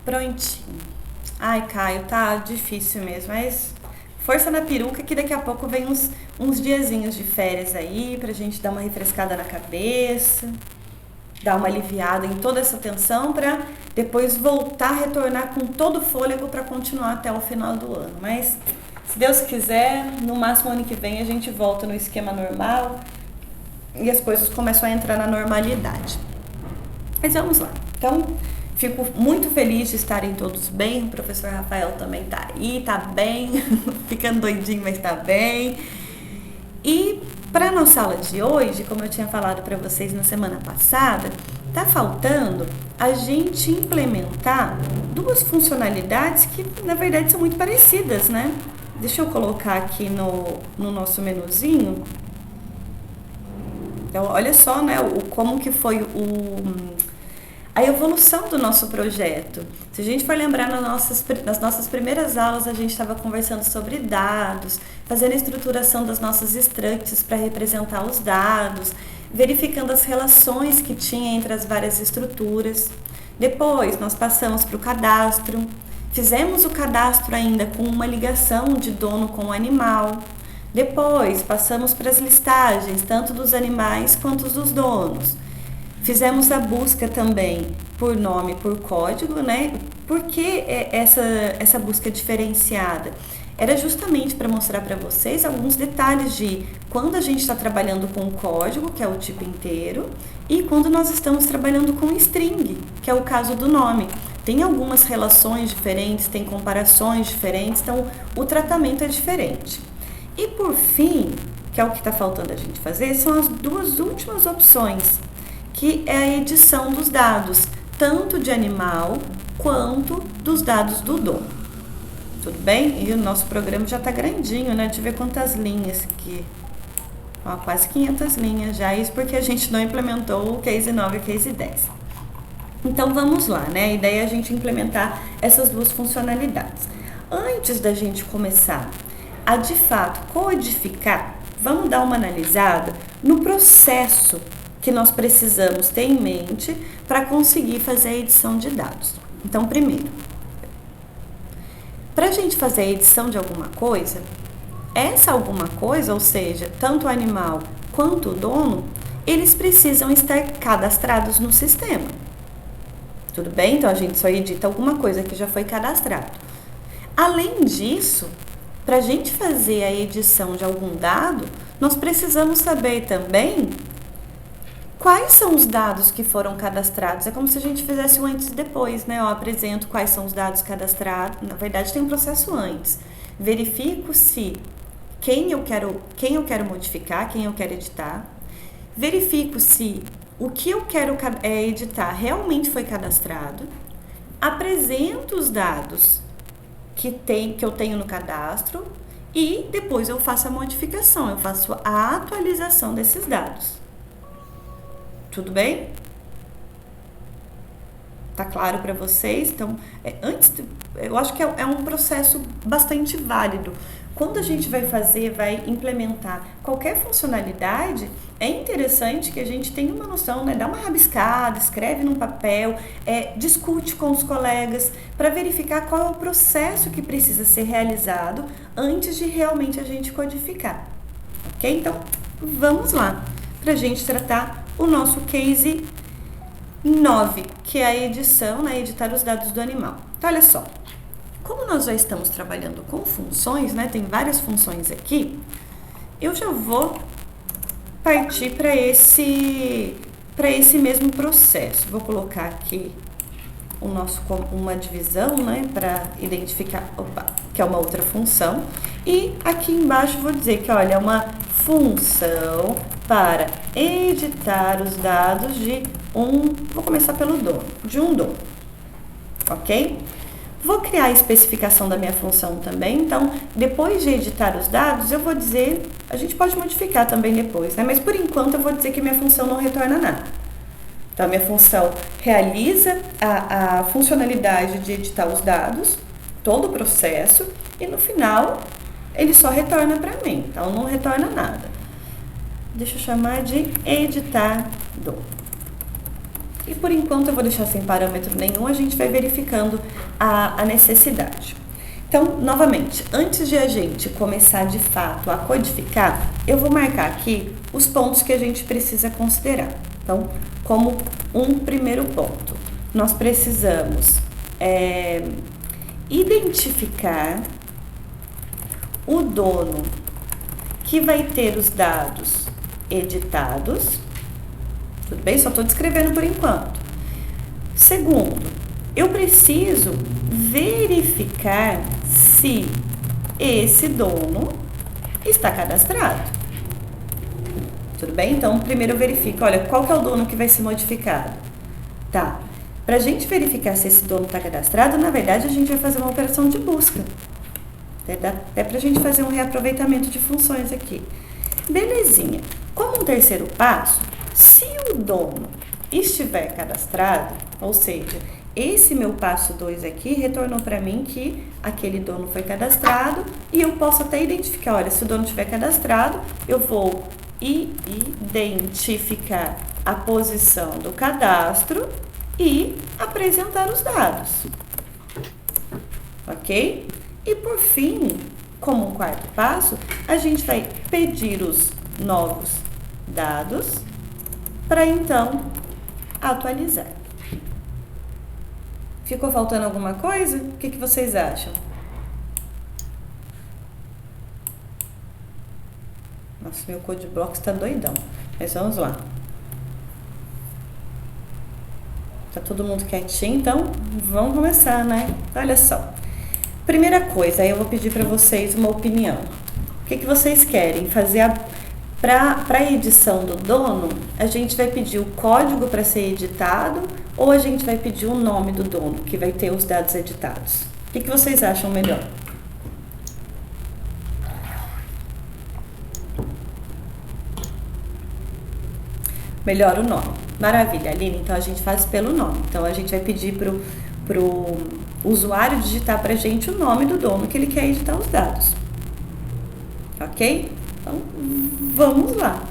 Prontinho. Ai, Caio, tá difícil mesmo, mas força na peruca que daqui a pouco vem uns diazinhos de férias aí pra gente dar uma refrescada na cabeça, dar uma aliviada em toda essa tensão pra depois voltar a retornar com todo o fôlego pra continuar até o final do ano. Mas se Deus quiser, no máximo ano que vem a gente volta no esquema normal e as coisas começam a entrar na normalidade. Mas vamos lá. Então, fico muito feliz de estarem todos bem. O professor Rafael também tá aí, tá bem, ficando doidinho, mas tá bem. E para nossa aula de hoje, como eu tinha falado para vocês na semana passada, tá faltando a gente implementar duas funcionalidades que na verdade são muito parecidas, né? Deixa eu colocar aqui no nosso menuzinho. Então, olha só, né, como que foi a evolução do nosso projeto. Se a gente for lembrar nas nossas primeiras aulas, a gente estava conversando sobre dados, fazendo a estruturação das nossas structs para representar os dados, verificando as relações que tinha entre as várias estruturas. Depois, nós passamos para o cadastro, fizemos o cadastro ainda com uma ligação de dono com o animal. Depois, passamos para as listagens, tanto dos animais quanto dos donos. Fizemos a busca também por nome e por código, né? Por que essa busca diferenciada? Era justamente para mostrar para vocês alguns detalhes de quando a gente está trabalhando com código, que é o tipo inteiro, e quando nós estamos trabalhando com string, que é o caso do nome. Tem algumas relações diferentes, tem comparações diferentes, então o tratamento é diferente. E por fim, que é o que está faltando a gente fazer, são as duas últimas opções, que é a edição dos dados, tanto de animal quanto dos dados do dono. Tudo bem? E o nosso programa já está grandinho, né? Deixa eu ver quantas linhas aqui. Ó, quase 500 linhas já, isso porque a gente não implementou o Case 9 e o Case 10. Então vamos lá, né? A ideia é a gente implementar essas duas funcionalidades. Antes da gente começar a de fato codificar, vamos dar uma analisada no processo que nós precisamos ter em mente para conseguir fazer a edição de dados. Então, primeiro, para a gente fazer a edição de alguma coisa, essa alguma coisa, ou seja, tanto o animal quanto o dono, eles precisam estar cadastrados no sistema. Tudo bem? Então, a gente só edita alguma coisa que já foi cadastrado. Além disso, para a gente fazer a edição de algum dado, nós precisamos saber também quais são os dados que foram cadastrados. É como se a gente fizesse o antes e depois, né? Eu apresento quais são os dados cadastrados. Na verdade, tem um processo antes. Verifico se quem eu quero modificar, quem eu quero editar. Verifico se o que eu quero editar realmente foi cadastrado. Apresento os dados que eu tenho no cadastro e depois eu faço a modificação, eu faço a atualização desses dados. Tudo bem? Tá claro para vocês? Então, eu acho que é um processo bastante válido. Quando a gente vai implementar qualquer funcionalidade, é interessante que a gente tenha uma noção, né? Dá uma rabiscada, escreve num papel, discute com os colegas para verificar qual é o processo que precisa ser realizado antes de realmente a gente codificar. Ok? Então, vamos lá para a gente tratar o nosso case 9, que é a edição, né? Editar os dados do animal. Então, olha só. Como nós já estamos trabalhando com funções, né? Tem várias funções aqui. Eu já vou partir para esse mesmo processo. Vou colocar aqui uma divisão, né? Para identificar, que é uma outra função. E aqui embaixo vou dizer que, olha, é uma função para editar os dados vou começar pelo dono, de um dono. Ok? Vou criar a especificação da minha função também, então, depois de editar os dados, eu vou dizer, a gente pode modificar também depois, né? Mas por enquanto eu vou dizer que minha função não retorna nada. Então, a minha função realiza a funcionalidade de editar os dados, todo o processo, e no final, ele só retorna para mim, então não retorna nada. Deixa eu chamar de editar do. E por enquanto eu vou deixar sem parâmetro nenhum, a gente vai verificando a necessidade. Então, novamente, antes de a gente começar de fato a codificar, eu vou marcar aqui os pontos que a gente precisa considerar. Então, como um primeiro ponto, nós precisamos identificar o dono que vai ter os dados editados. Tudo bem? Só estou descrevendo por enquanto. Segundo, eu preciso verificar se esse dono está cadastrado. Tudo bem? Então, primeiro eu verifico, olha, qual que é o dono que vai ser modificado? Tá. Para a gente verificar se esse dono está cadastrado, na verdade, a gente vai fazer uma operação de busca. Até para a gente fazer um reaproveitamento de funções aqui. Belezinha. Como um terceiro passo, se o dono estiver cadastrado, ou seja, esse meu passo 2 aqui retornou para mim que aquele dono foi cadastrado e eu posso até identificar, olha, se o dono estiver cadastrado, eu vou identificar a posição do cadastro e apresentar os dados, ok? E por fim, como um quarto passo, a gente vai pedir os novos dados para então atualizar. Ficou faltando alguma coisa? O que vocês acham? Nossa, meu code block está doidão. Mas vamos lá. Tá todo mundo quietinho, então vamos começar, né? Olha só. Primeira coisa, aí eu vou pedir para vocês uma opinião. O que vocês querem fazer? Para a edição do dono, a gente vai pedir o código para ser editado ou a gente vai pedir o nome do dono, que vai ter os dados editados? O que vocês acham melhor? Melhor o nome. Maravilha, Aline. Então, a gente faz pelo nome. Então, a gente vai pedir pro usuário digitar para a gente o nome do dono que ele quer editar os dados. Ok? Então, vamos lá.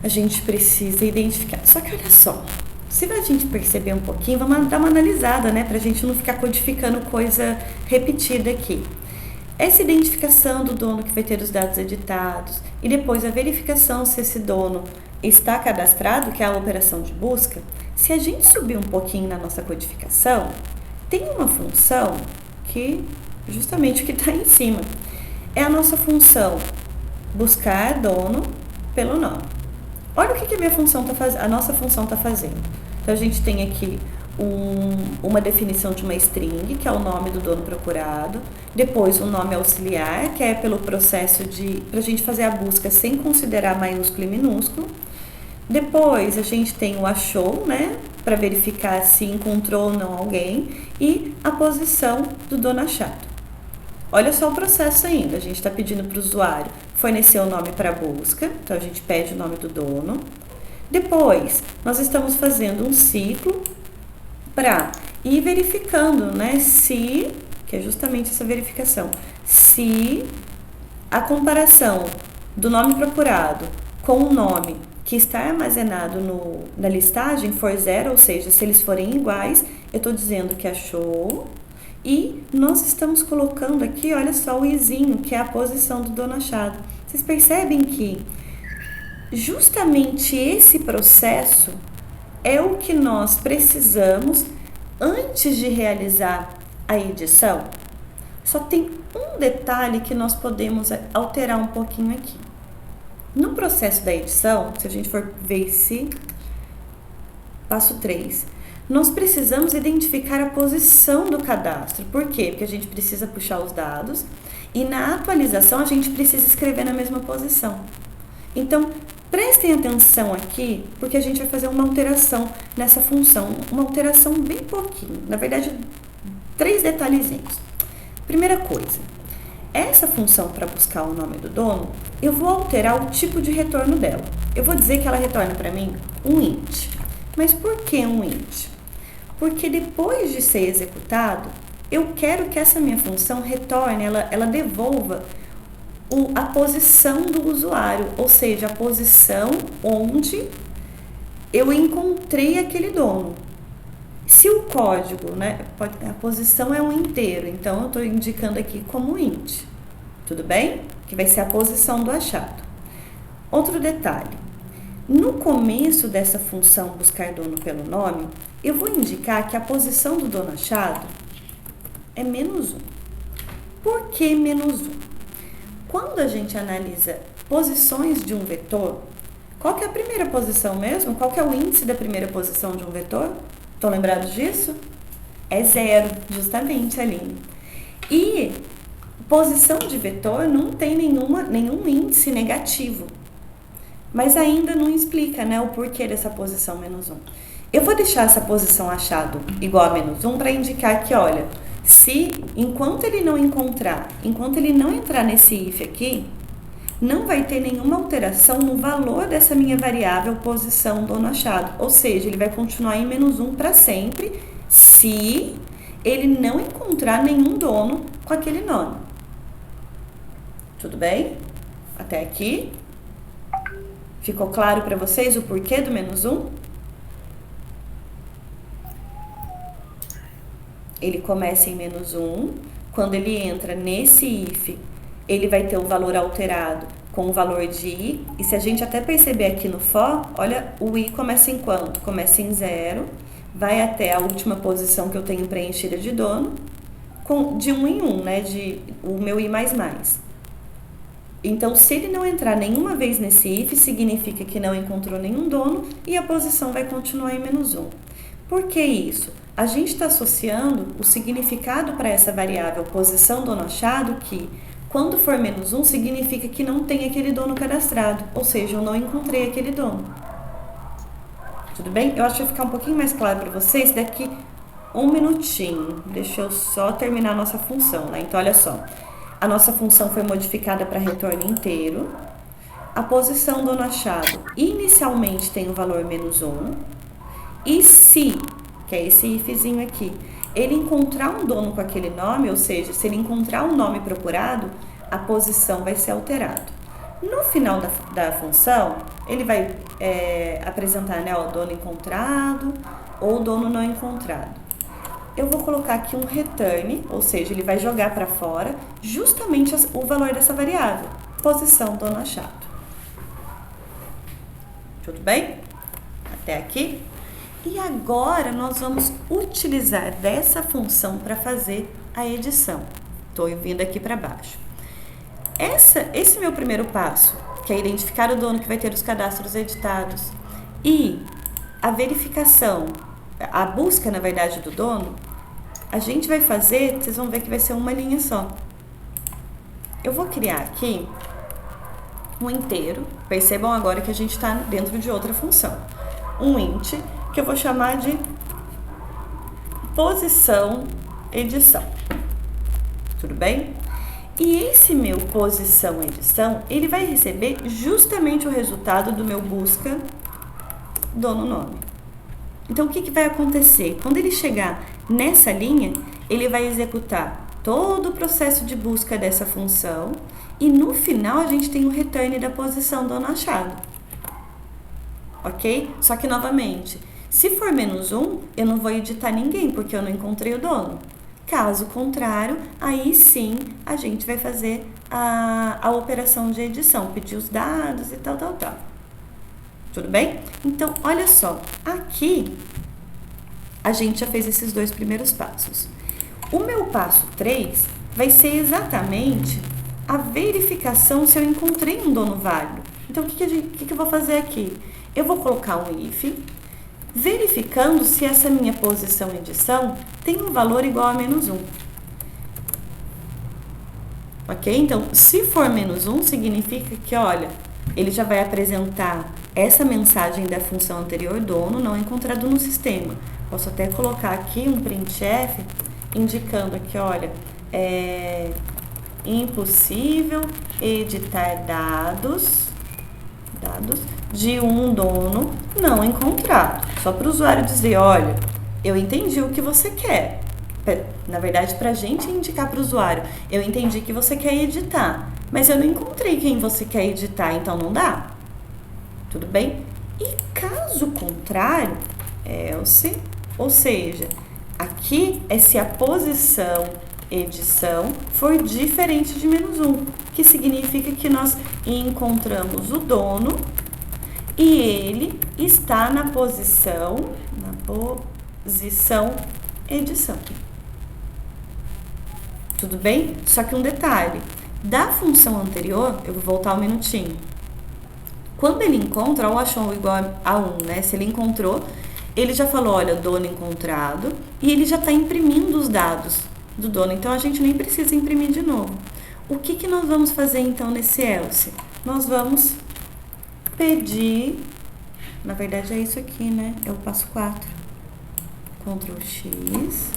A gente precisa identificar. Só que olha só, se a gente perceber um pouquinho, vamos dar uma analisada, né? Pra gente não ficar codificando coisa repetida aqui. Essa identificação do dono que vai ter os dados editados e depois a verificação se esse dono está cadastrado, que é a operação de busca, se a gente subir um pouquinho na nossa codificação, tem uma função que, justamente o que está em cima, é a nossa função buscar dono pelo nome. Olha o que a minha função tá fazendo, a nossa função está fazendo. Então, a gente tem aqui uma definição de uma string, que é o nome do dono procurado. Depois, o nome auxiliar, que é pelo processo para a gente fazer a busca sem considerar maiúsculo e minúsculo. Depois, a gente tem o achou, né? Para verificar se encontrou ou não alguém. E a posição do dono achado. Olha só o processo ainda. A gente está pedindo para o usuário fornecer o nome para a busca. Então, a gente pede o nome do dono. Depois, nós estamos fazendo um ciclo para ir verificando, né? Se, que é justamente essa verificação, se a comparação do nome procurado com o nome que está armazenado na listagem for zero, ou seja, se eles forem iguais, eu estou dizendo que achou. E nós estamos colocando aqui, olha só, o izinho, que é a posição do dono achado. Vocês percebem que justamente esse processo é o que nós precisamos antes de realizar a edição? Só tem um detalhe que nós podemos alterar um pouquinho aqui. No processo da edição, se a gente for ver esse passo 3, nós precisamos identificar a posição do cadastro. Por quê? Porque a gente precisa puxar os dados e na atualização a gente precisa escrever na mesma posição. Então, prestem atenção aqui, porque a gente vai fazer uma alteração nessa função, uma alteração bem pouquinho, na verdade, 3 detalhezinhos. Primeira coisa, essa função para buscar o nome do dono, eu vou alterar o tipo de retorno dela. Eu vou dizer que ela retorna para mim um int. Mas por que um int? Porque depois de ser executado, eu quero que essa minha função retorne, ela devolva a posição do usuário, ou seja, a posição onde eu encontrei aquele dono. Se o código, né, a posição é um inteiro, então eu estou indicando aqui como int, tudo bem? Que vai ser a posição do achado. Outro detalhe, no começo dessa função buscar dono pelo nome, eu vou indicar que a posição do dono achado é -1. Por que -1? Quando a gente analisa posições de um vetor, qual que é a primeira posição mesmo? Qual que é o índice da primeira posição de um vetor? Estão lembrados disso? É 0, justamente, Aline. E posição de vetor não tem nenhum índice negativo. Mas ainda não explica, né, o porquê dessa posição -1. Eu vou deixar essa posição achado igual a -1 para indicar que, olha, se enquanto ele não entrar nesse if aqui, não vai ter nenhuma alteração no valor dessa minha variável posição dono achado. Ou seja, ele vai continuar em -1 para sempre, se ele não encontrar nenhum dono com aquele nome. Tudo bem? Até aqui? Ficou claro para vocês o porquê do -1? Ele começa em -1, quando ele entra nesse if, ele vai ter o valor alterado com o valor de i, e se a gente até perceber aqui no for, olha, o i começa em quanto? Começa em 0, vai até a última posição que eu tenho preenchida de dono, de 1 em 1, né, de o meu i++. Então, se ele não entrar nenhuma vez nesse if, significa que não encontrou nenhum dono e a posição vai continuar em -1. Por que isso? A gente está associando o significado para essa variável posição dono achado que, quando for -1, significa que não tem aquele dono cadastrado, ou seja, eu não encontrei aquele dono. Tudo bem? Eu acho que vai ficar um pouquinho mais claro para vocês daqui um minutinho. Deixa eu só terminar a nossa função, né? Então, olha só. A nossa função foi modificada para retorno inteiro. A posição dono achado inicialmente tem o valor -1. E se, que é esse ifzinho aqui, ele encontrar um dono com aquele nome, ou seja, se ele encontrar um nome procurado, a posição vai ser alterada. No final da função, ele vai apresentar, né, o dono encontrado ou dono não encontrado. Eu vou colocar aqui um return, ou seja, ele vai jogar para fora justamente o valor dessa variável, posição dono achado. Tudo bem? Até aqui? E agora nós vamos utilizar dessa função para fazer a edição. Estou vindo aqui para baixo. Esse meu primeiro passo, que é identificar o dono que vai ter os cadastros editados e a verificação, a busca, na verdade, do dono, a gente vai fazer, vocês vão ver que vai ser uma linha só. Eu vou criar aqui um inteiro, percebam agora que a gente está dentro de outra função. Um int, que eu vou chamar de posição edição. Tudo bem? E esse meu posição edição, ele vai receber justamente o resultado do meu busca dono nome. Então, o que vai acontecer? Quando ele chegar nessa linha, ele vai executar todo o processo de busca dessa função e no final a gente tem o return da posição dono achado. Ok? Só que, novamente, se for -1, eu não vou editar ninguém, porque eu não encontrei o dono. Caso contrário, aí sim a gente vai fazer a operação de edição, pedir os dados e tal. Tudo bem? Então, olha só, aqui a gente já fez esses dois primeiros passos. O meu passo 3 vai ser exatamente a verificação se eu encontrei um dono válido. Então, o que eu vou fazer aqui? Eu vou colocar um if, verificando se essa minha posição edição tem um valor igual a -1. Ok? Então, se for -1, significa que, olha, ele já vai apresentar essa mensagem da função anterior, dono, não encontrado no sistema. Posso até colocar aqui um printf indicando aqui, olha, é impossível editar dados de um dono não encontrado. Só para o usuário dizer, olha, eu entendi o que você quer. Na verdade, para a gente indicar para o usuário, eu entendi que você quer editar, mas eu não encontrei quem você quer editar, então não dá. Tudo bem? E caso contrário, else, ou seja, aqui é se a posição edição for diferente de -1, que significa que nós encontramos o dono e ele está na posição edição. Tudo bem? Só que um detalhe, da função anterior, eu vou voltar um minutinho. Quando ele encontra, o achou igual a 1, né? Se ele encontrou, ele já falou, olha, dono encontrado, e ele já está imprimindo os dados do dono. Então, a gente nem precisa imprimir de novo. O que nós vamos fazer, então, nesse else? Nós vamos pedir, na verdade é isso aqui, né? É o passo 4. Ctrl X.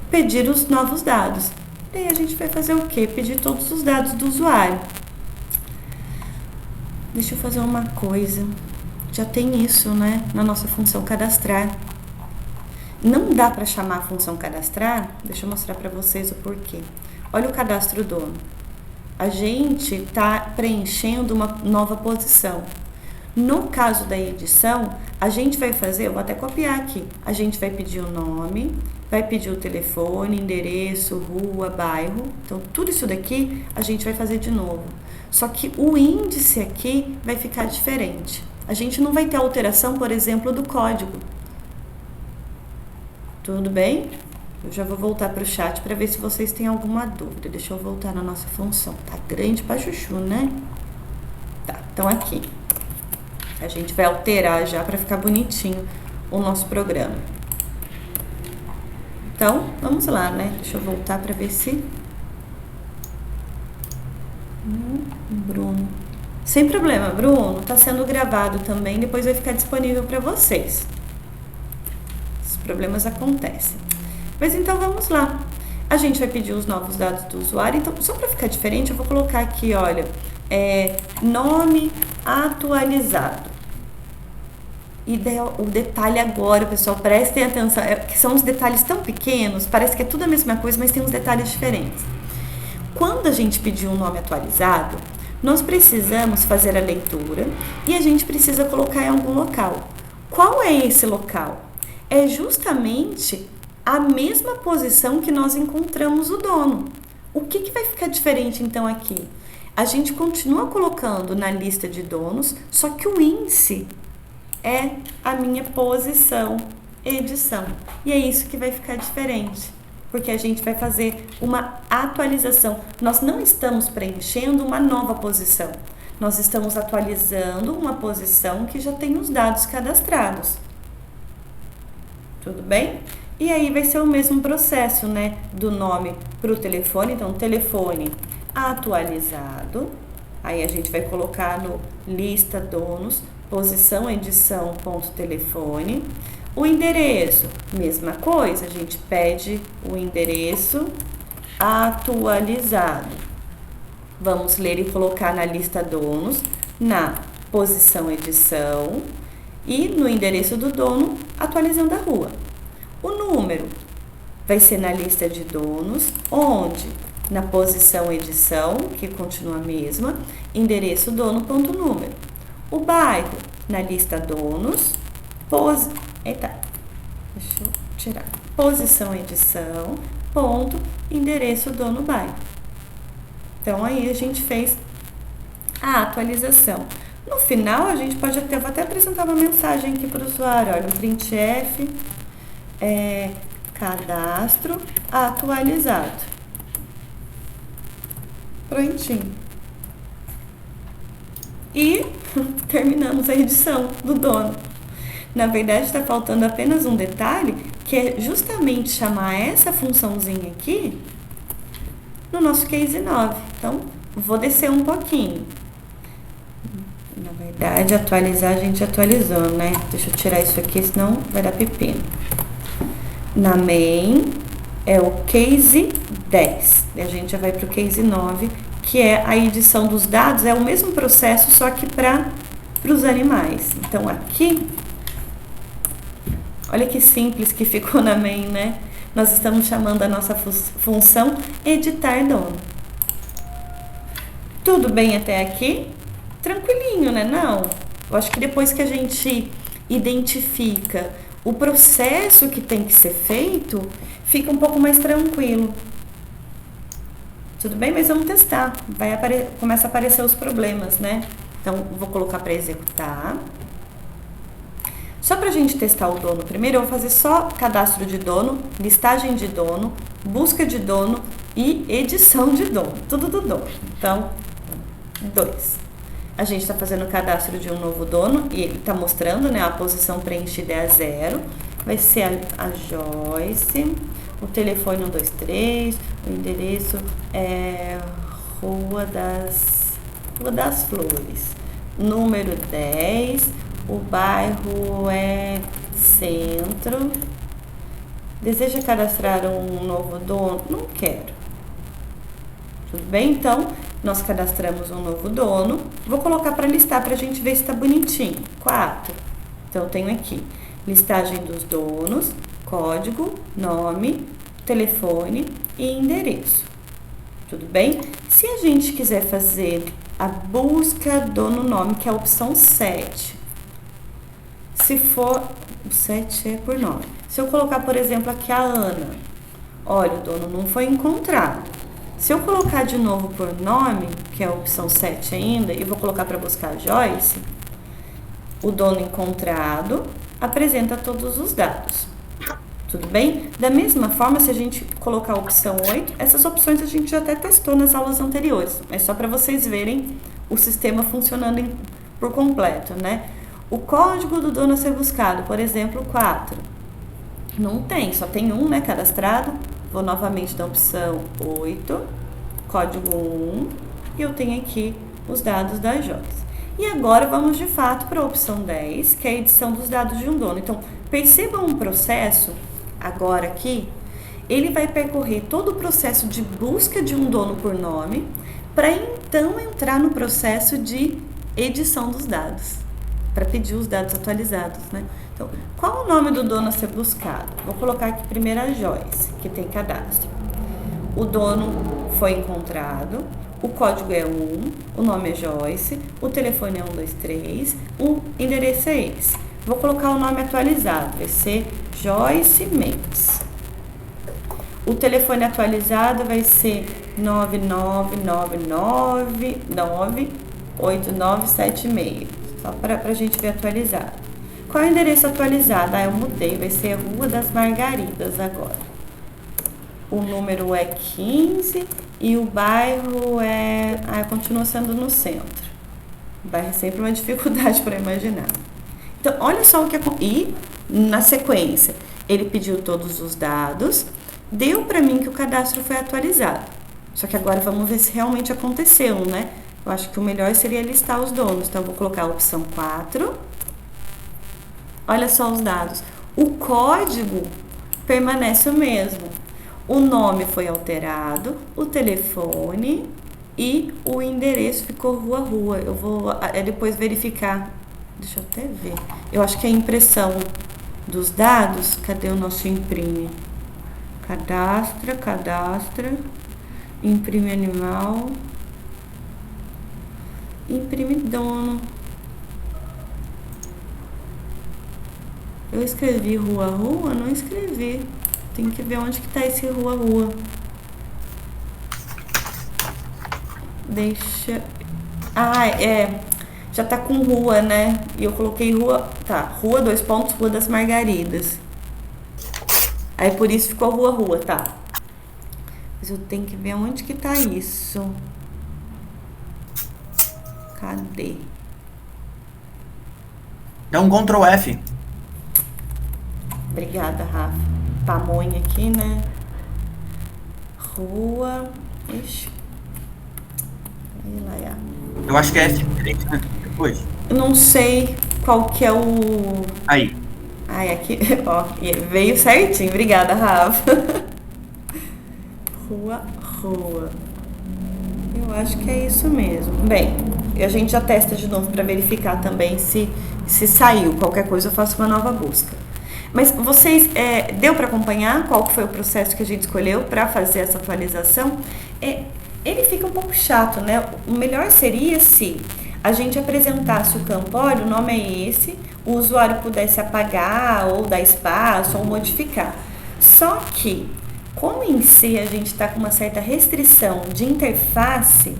Pedir os novos dados. Daí a gente vai fazer o quê? Pedir todos os dados do usuário. Deixa eu fazer uma coisa. Já tem isso, né? Na nossa função cadastrar. Não dá para chamar a função cadastrar. Deixa eu mostrar para vocês o porquê. Olha o cadastro dono. A gente está preenchendo uma nova posição. No caso da edição, a gente vai fazer, eu vou até copiar aqui, a gente vai pedir o nome, vai pedir o telefone, endereço, rua, bairro, então tudo isso daqui a gente vai fazer de novo. Só que o índice aqui vai ficar diferente. A gente não vai ter alteração, por exemplo, do código. Tudo bem? Eu já vou voltar para o chat para ver se vocês têm alguma dúvida. Deixa eu voltar na nossa função. Tá grande pra chuchu, né? Tá, então aqui. A gente vai alterar já para ficar bonitinho o nosso programa. Então, vamos lá, né? Deixa eu voltar para ver se... Bruno. Sem problema, Bruno. Tá sendo gravado também, depois vai ficar disponível para vocês. Os problemas acontecem. Mas então, vamos lá. A gente vai pedir os novos dados do usuário. Então, só para ficar diferente, eu vou colocar aqui, olha, nome atualizado. E o detalhe agora, pessoal, prestem atenção, que são uns detalhes tão pequenos, parece que é tudo a mesma coisa, mas tem uns detalhes diferentes. Quando a gente pedir um nome atualizado, nós precisamos fazer a leitura e a gente precisa colocar em algum local. Qual é esse local? É justamente a mesma posição que nós encontramos o dono. O que vai ficar diferente, então, aqui? A gente continua colocando na lista de donos, só que o índice é a minha posição edição. E é isso que vai ficar diferente, porque a gente vai fazer uma atualização. Nós não estamos preenchendo uma nova posição, nós estamos atualizando uma posição que já tem os dados cadastrados. Tudo bem? E aí vai ser o mesmo processo, né? Do nome para o telefone. Então, telefone atualizado. Aí a gente vai colocar no lista donos, posição edição ponto telefone. O endereço, mesma coisa, a gente pede o endereço atualizado. Vamos ler e colocar na lista donos, na posição edição e no endereço do dono, atualizando a rua. O número vai ser na lista de donos, onde na posição edição, que continua a mesma, endereço dono ponto número. O bairro na lista donos, deixa eu tirar. Posição edição, ponto, endereço dono bairro. Então, aí a gente fez a atualização. No final, a gente pode vou até apresentar uma mensagem aqui para o usuário. Olha, um printf, cadastro atualizado. Prontinho. E terminamos a edição do dono. Na verdade, está faltando apenas um detalhe, que é justamente chamar essa funçãozinha aqui no nosso case 9. Então, vou descer um pouquinho. Na verdade, atualizar, a gente atualizou, né? Deixa eu tirar isso aqui, senão vai dar pepino. Na main, é o case 10. E a gente já vai para o case 9, que é a edição dos dados. É o mesmo processo, só que para os animais. Então, aqui, olha que simples que ficou na main, né? Nós estamos chamando a nossa função editar dono. Tudo bem até aqui? Tranquilinho, né? Não? Eu acho que depois que a gente identifica o processo que tem que ser feito, fica um pouco mais tranquilo. Tudo bem? Mas vamos testar. Começa a aparecer os problemas, né? Então, vou colocar para executar. Só para a gente testar o dono primeiro, eu vou fazer só cadastro de dono, listagem de dono, busca de dono e edição de dono. Tudo do dono. Então, 2. A gente está fazendo o cadastro de um novo dono e ele está mostrando, né, a posição preenchida é a 0. Vai ser a Joyce, o telefone 123, o endereço é Rua das Flores, número 10, o bairro é Centro. Deseja cadastrar um novo dono? Não quero. Tudo bem? Então, nós cadastramos um novo dono. Vou colocar para listar para a gente ver se está bonitinho. 4. Então, eu tenho aqui listagem dos donos, código, nome, telefone e endereço. Tudo bem? Se a gente quiser fazer a busca dono-nome, que é a opção 7, se for, o 7 é por nome. Se eu colocar, por exemplo, aqui a Ana, olha, o dono não foi encontrado. Se eu colocar de novo por nome, que é a opção 7 ainda, e vou colocar para buscar a Joyce, o dono encontrado apresenta todos os dados. Tudo bem? Da mesma forma, se a gente colocar a opção 8, essas opções a gente já até testou nas aulas anteriores, mas só para vocês verem o sistema funcionando por completo, né? O código do dono a ser buscado, por exemplo, 4. Não tem, só tem um, né, cadastrado. Vou novamente da opção 8, código 1, e eu tenho aqui os dados da Joyce. E agora vamos de fato para a opção 10, que é a edição dos dados de um dono. Então, percebam um processo, agora aqui, ele vai percorrer todo o processo de busca de um dono por nome, para então entrar no processo de edição dos dados, para pedir os dados atualizados, né? Então, qual o nome do dono a ser buscado? Vou colocar aqui primeiro a Joyce, que tem cadastro. O dono foi encontrado, o código é 1, o nome é Joyce, o telefone é 123, o endereço é esse. Vou colocar o nome atualizado, vai ser Joyce Mendes. O telefone atualizado vai ser 999998976, só para a gente ver atualizado. Qual é o endereço atualizado? Eu mudei, vai ser a Rua das Margaridas agora. O número é 15 e o bairro continua sendo no centro. O bairro é sempre uma dificuldade para imaginar. Então, olha só o que aconteceu. E, na sequência, ele pediu todos os dados, deu para mim que o cadastro foi atualizado. Só que agora vamos ver se realmente aconteceu, né? Eu acho que o melhor seria listar os donos. Então, eu vou colocar a opção 4. Olha só os dados. O código permanece o mesmo. O nome foi alterado, o telefone e o endereço ficou rua. Eu vou depois verificar. Deixa eu até ver. Eu acho que a impressão dos dados. Cadê o nosso imprime? Cadastra. Imprime animal. Imprime dono. Eu escrevi rua? Não escrevi. Tem que ver onde que tá esse rua. Deixa... já tá com rua, né? E eu coloquei rua... Tá, Rua das Margaridas. Aí por isso ficou rua, tá. Mas eu tenho que ver onde que tá isso. Cadê? Dá um Ctrl F. Obrigada, Rafa. Pamonha aqui, né? Rua... Ixi. Aí lá, Eu acho que é F diferente, né? Depois. Eu não sei qual que é o... Aí. Aqui, ó, veio certinho. Obrigada, Rafa. Rua. Eu acho que é isso mesmo. Bem, a gente já testa de novo para verificar também se saiu. Qualquer coisa eu faço uma nova busca. Mas vocês, deu para acompanhar qual foi o processo que a gente escolheu para fazer essa atualização? Ele fica um pouco chato, né? O melhor seria se a gente apresentasse o campo, olha, o nome é esse, o usuário pudesse apagar ou dar espaço ou modificar. Só que, como em C a gente está com uma certa restrição de interface,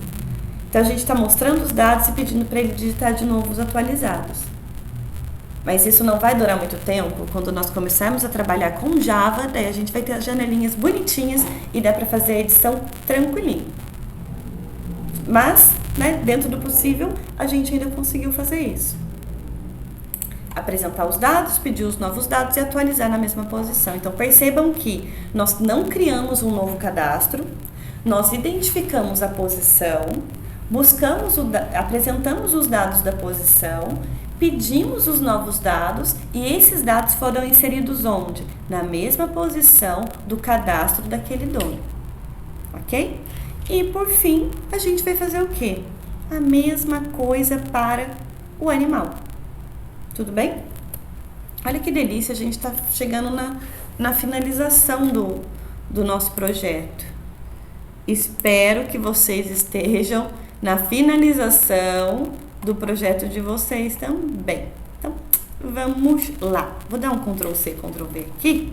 então a gente está mostrando os dados e pedindo para ele digitar de novo os atualizados. Mas isso não vai durar muito tempo. Quando nós começarmos a trabalhar com Java, daí a gente vai ter as janelinhas bonitinhas e dá para fazer a edição tranquilinho. Mas, né, dentro do possível, a gente ainda conseguiu fazer isso. Apresentar os dados, pedir os novos dados e atualizar na mesma posição. Então, percebam que nós não criamos um novo cadastro, nós identificamos a posição, apresentamos os dados da posição, pedimos os novos dados e esses dados foram inseridos onde? Na mesma posição do cadastro daquele dono, ok? E por fim, a gente vai fazer o quê? A mesma coisa para o animal. Tudo bem? Olha que delícia, a gente está chegando na finalização do nosso projeto. Espero que vocês estejam na finalização do projeto de vocês também. Então, vamos lá. Vou dar um Ctrl+C, Ctrl+V aqui,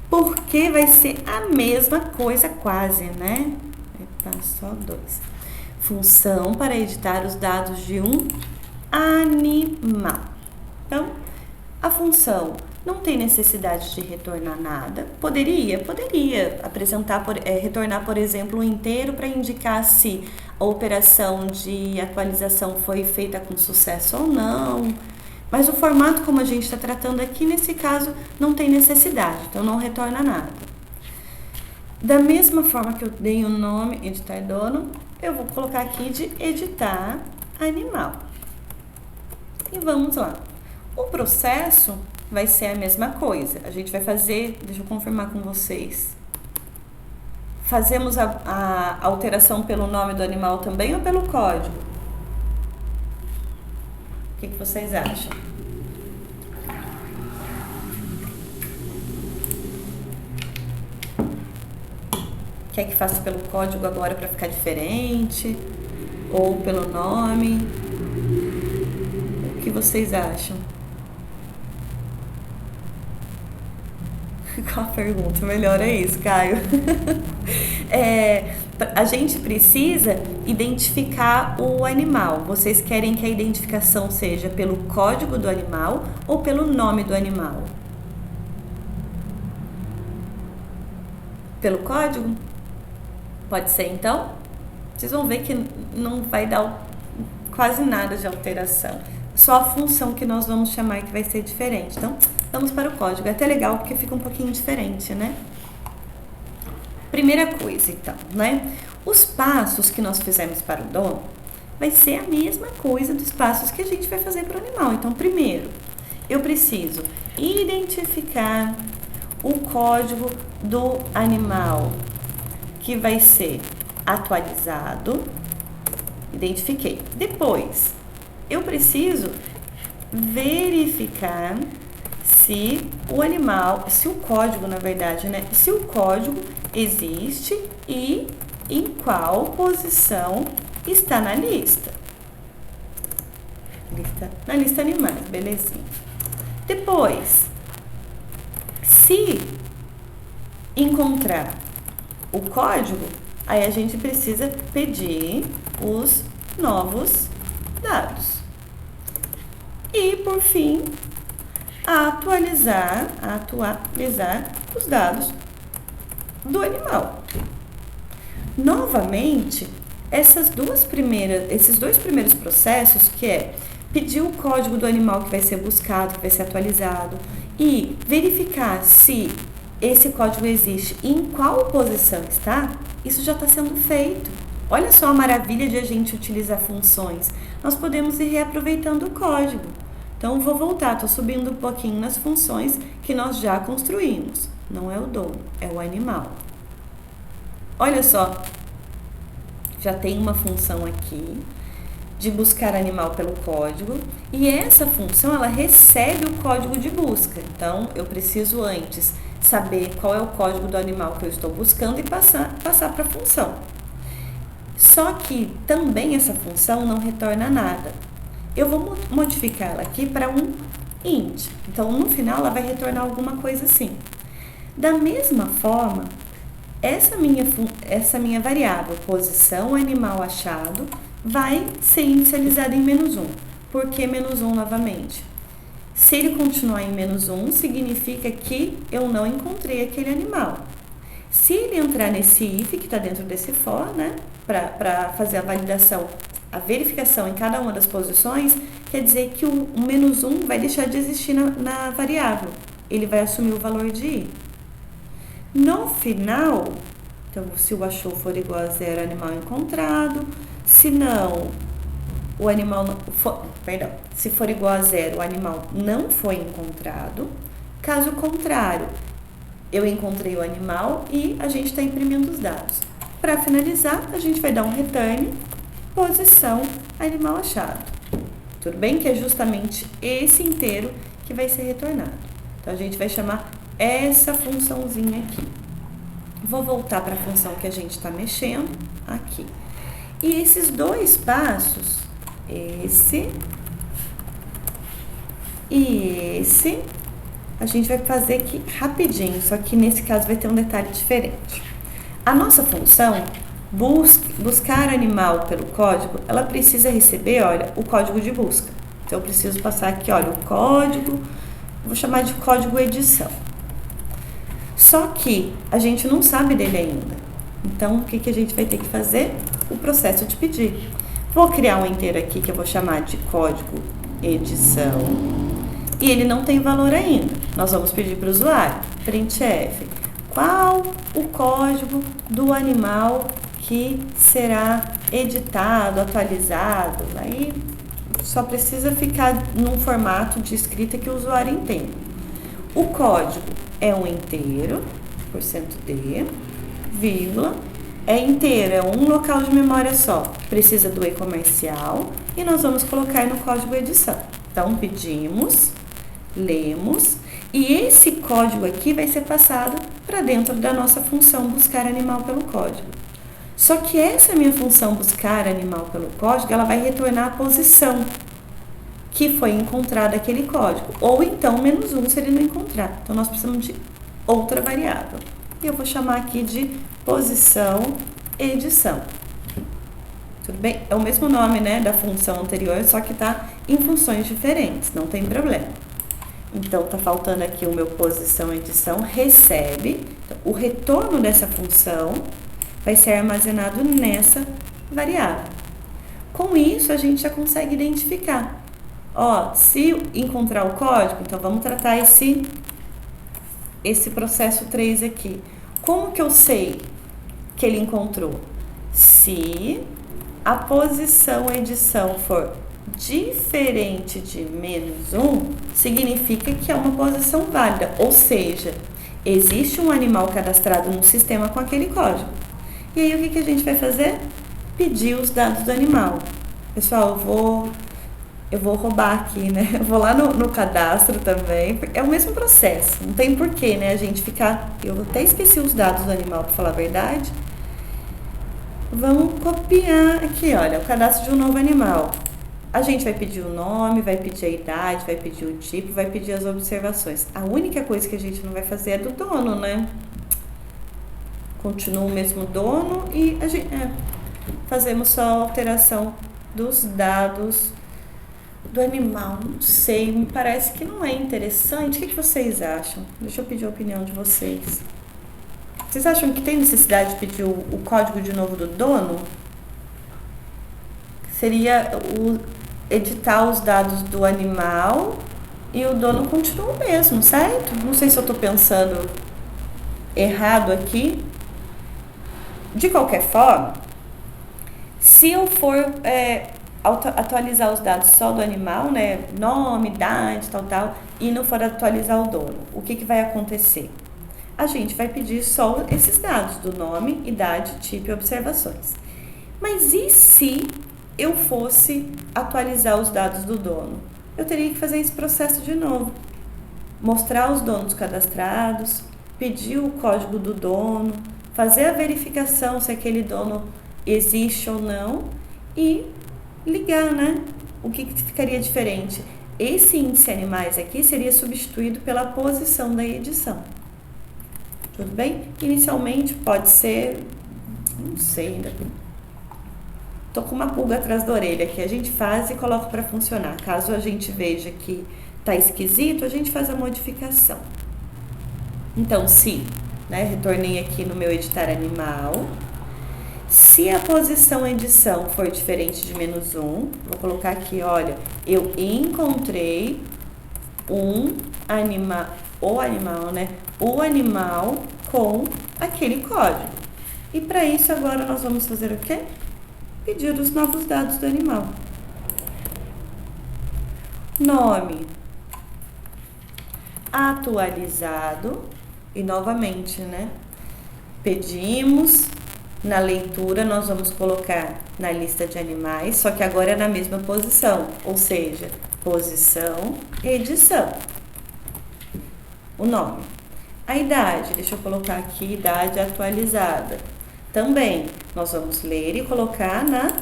porque vai ser a mesma coisa quase, né? Tá, só 2. Função para editar os dados de um animal. Então, a função não tem necessidade de retornar nada. Poderia apresentar, retornar, por exemplo, um inteiro para indicar se a operação de atualização foi feita com sucesso ou não. Mas o formato como a gente está tratando aqui, nesse caso, não tem necessidade, então não retorna nada. Da mesma forma que eu dei o nome editar dono, eu vou colocar aqui de editar animal. E vamos lá. O processo vai ser a mesma coisa. A gente vai fazer, deixa eu confirmar com vocês. Fazemos a alteração pelo nome do animal também ou pelo código? O que vocês acham? Quer que faça pelo código agora para ficar diferente? Ou pelo nome? O que vocês acham? Qual a pergunta? Melhor é isso, Caio. A gente precisa identificar o animal. Vocês querem que a identificação seja pelo código do animal ou pelo nome do animal? Pelo código? Pode ser, então? Vocês vão ver que não vai dar quase nada de alteração. Só a função que nós vamos chamar que vai ser diferente. Então, vamos para o código. É até legal porque fica um pouquinho diferente, né? Primeira coisa, então, né? Os passos que nós fizemos para o dono vai ser a mesma coisa dos passos que a gente vai fazer para o animal. Então, primeiro, eu preciso identificar o código do animal, que vai ser atualizado. Identifiquei. Depois, eu preciso verificar se o animal, se o código, na verdade, né? Se o código existe e em qual posição está na lista. Na lista animais, belezinha. Depois, se encontrar o código, aí a gente precisa pedir os novos dados. E, por fim, atualizar os dados do animal. Novamente, esses dois primeiros processos, que é pedir o código do animal que vai ser buscado, que vai ser atualizado, e verificar se esse código existe e em qual posição está, isso já está sendo feito. Olha só a maravilha de a gente utilizar funções. Nós podemos ir reaproveitando o código. Então, vou voltar, estou subindo um pouquinho nas funções que nós já construímos. Não é o dono, é o animal. Olha só, já tem uma função aqui de buscar animal pelo código, e essa função, ela recebe o código de busca. Então, eu preciso antes saber qual é o código do animal que eu estou buscando e passar para a função. Só que também essa função não retorna nada. Eu vou modificar ela aqui para um int. Então, no final, ela vai retornar alguma coisa assim. Da mesma forma, essa minha variável, posição animal achado, vai ser inicializada em -1. Por que -1 novamente? Se ele continuar em -1, significa que eu não encontrei aquele animal. Se ele entrar nesse if, que está dentro desse for, né, para fazer a validação, a verificação em cada uma das posições, quer dizer que o -1 vai deixar de existir na variável. Ele vai assumir o valor de i. No final, então, se o achou for igual a 0, animal encontrado. Se não, o animal se for igual a 0, o animal não foi encontrado. Caso contrário, eu encontrei o animal e a gente está imprimindo os dados. Para finalizar, a gente vai dar um return, posição, animal achado. Tudo bem? Que é justamente esse inteiro que vai ser retornado. Então, a gente vai chamar essa funçãozinha aqui. Vou voltar para a função que a gente está mexendo aqui. E esses dois passos, esse e esse, a gente vai fazer aqui rapidinho, só que nesse caso vai ter um detalhe diferente. A nossa função, buscar animal pelo código, ela precisa receber, olha, o código de busca. Então, eu preciso passar aqui, olha, o código, vou chamar de código edição. Só que a gente não sabe dele ainda. Então, o que a gente vai ter que fazer? O processo de pedir. Vou criar um inteiro aqui que eu vou chamar de código edição. E ele não tem valor ainda. Nós vamos pedir para o usuário, printf, qual o código do animal que será editado, atualizado. Aí só precisa ficar num formato de escrita que o usuário entenda. O código é um inteiro, %d, vírgula, é inteiro, é um local de memória só, precisa do e-comercial e nós vamos colocar no código edição. Então, pedimos, lemos e esse código aqui vai ser passado para dentro da nossa função buscar animal pelo código. Só que essa minha função buscar animal pelo código, ela vai retornar a posição que foi encontrado aquele código, ou então -1 se ele não encontrar. Então, nós precisamos de outra variável. E eu vou chamar aqui de posição edição. Tudo bem? É o mesmo nome, né, da função anterior, só que está em funções diferentes, não tem problema. Então, está faltando aqui o meu posição edição, recebe. Então, o retorno dessa função vai ser armazenado nessa variável. Com isso, a gente já consegue identificar. Ó, se encontrar o código, então vamos tratar esse processo 3 aqui. Como que eu sei que ele encontrou? Se a posição edição for diferente de -1, significa que é uma posição válida, ou seja, existe um animal cadastrado no sistema com aquele código. E aí, o que a gente vai fazer? Pedir os dados do animal. Pessoal, eu vou roubar aqui, né? Eu vou lá no cadastro também. É o mesmo processo. Não tem porquê, né? A gente ficar... Eu até esqueci os dados do animal, para falar a verdade. Vamos copiar aqui, olha, o cadastro de um novo animal. A gente vai pedir o nome, vai pedir a idade, vai pedir o tipo, vai pedir as observações. A única coisa que a gente não vai fazer é do dono, né? Continua o mesmo dono e a gente, fazemos só a alteração dos dados do animal. Não sei, me parece que não é interessante. O que vocês acham? Deixa eu pedir a opinião de vocês. Vocês acham que tem necessidade de pedir o código de novo do dono? Seria editar os dados do animal e o dono continua o mesmo, certo? Não sei se eu estou pensando errado aqui. De qualquer forma, se eu for atualizar os dados só do animal, né, nome, idade, tal, e não for atualizar o dono, o que vai acontecer? A gente vai pedir só esses dados do nome, idade, tipo e observações. Mas e se eu fosse atualizar os dados do dono? Eu teria que fazer esse processo de novo. Mostrar os donos cadastrados, pedir o código do dono, fazer a verificação se aquele dono existe ou não e ligar, né? O que ficaria diferente? Esse índice animais aqui seria substituído pela posição da edição. Tudo bem? Inicialmente pode ser, não sei ainda. Tô com uma pulga atrás da orelha que a gente faz e coloca para funcionar. Caso a gente veja que tá esquisito, a gente faz a modificação. Então, se, né, retornei aqui no meu editar animal. Se a posição edição for diferente de -1, vou colocar aqui, olha, eu encontrei o animal com aquele código. E para isso agora nós vamos fazer o quê? Pedir os novos dados do animal. Nome atualizado e novamente, né? Pedimos. Na leitura, nós vamos colocar na lista de animais, só que agora é na mesma posição, ou seja, posição, edição. O nome. A idade, deixa eu colocar aqui, idade atualizada. Também, nós vamos ler e colocar na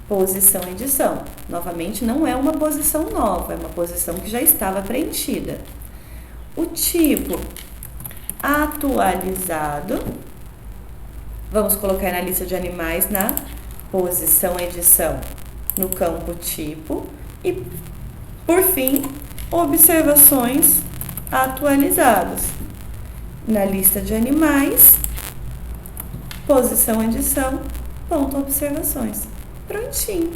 posição, edição. Novamente, não é uma posição nova, é uma posição que já estava preenchida. O tipo, atualizado. Vamos colocar na lista de animais na posição edição, no campo tipo e, por fim, observações atualizadas. Na lista de animais, posição edição, ponto observações. Prontinho.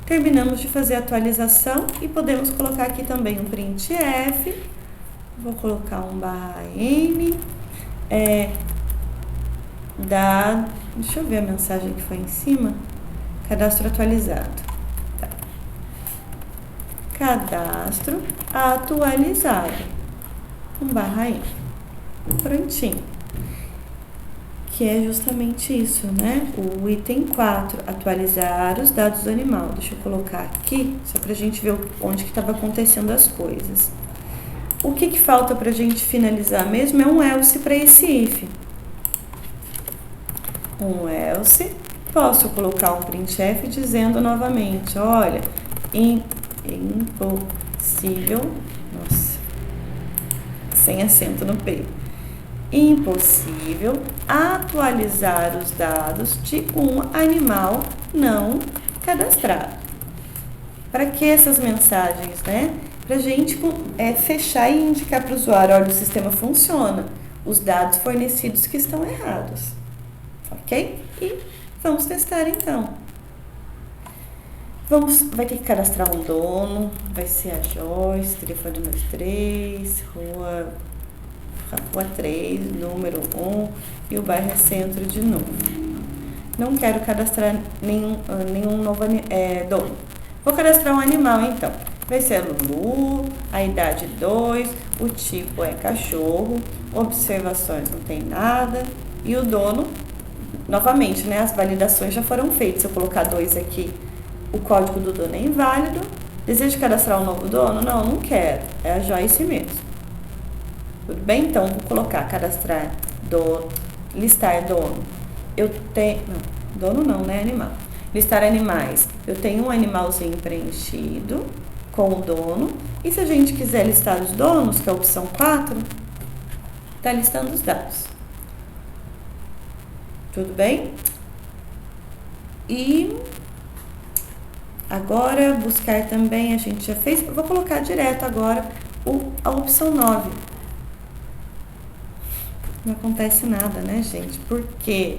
Terminamos de fazer a atualização e podemos colocar aqui também um printf. Vou colocar um /n. Deixa eu ver a mensagem que foi em cima. Cadastro atualizado. Tá. Cadastro atualizado. Um /n. Prontinho. Que é justamente isso, né? O item 4, atualizar os dados do animal. Deixa eu colocar aqui, só pra gente ver onde que estava acontecendo as coisas. O que falta pra gente finalizar mesmo é um else para esse if. Um else, posso colocar um printf dizendo novamente, olha, impossível, nossa, sem acento no P, impossível atualizar os dados de um animal não cadastrado. Para que essas mensagens, né? Para a gente fechar e indicar para o usuário, olha, o sistema funciona, os dados fornecidos que estão errados. Ok? E vamos testar então. Vai ter que cadastrar um dono, vai ser a Joyce, telefone 23, rua 3, número 1 e o bairro é Centro de novo. Não quero cadastrar nenhum novo dono. Vou cadastrar um animal então. Vai ser a Lulu, a idade 2, o tipo é cachorro, observações não tem nada e o dono. Novamente, né, as validações já foram feitas. Se eu colocar 2 aqui, o código do dono é inválido. Desejo cadastrar um novo dono? Não, não quero. É a Joyce mesmo. Tudo bem? Então, vou colocar cadastrar listar dono. Eu tenho... Não, dono não, né? Animal. Listar animais. Eu tenho um animalzinho preenchido com o dono. E se a gente quiser listar os donos, que é a opção 4, tá listando os dados. Tudo bem? E agora, buscar também, a gente já fez. Eu vou colocar direto agora a opção 9. Não acontece nada, né, gente? Por quê?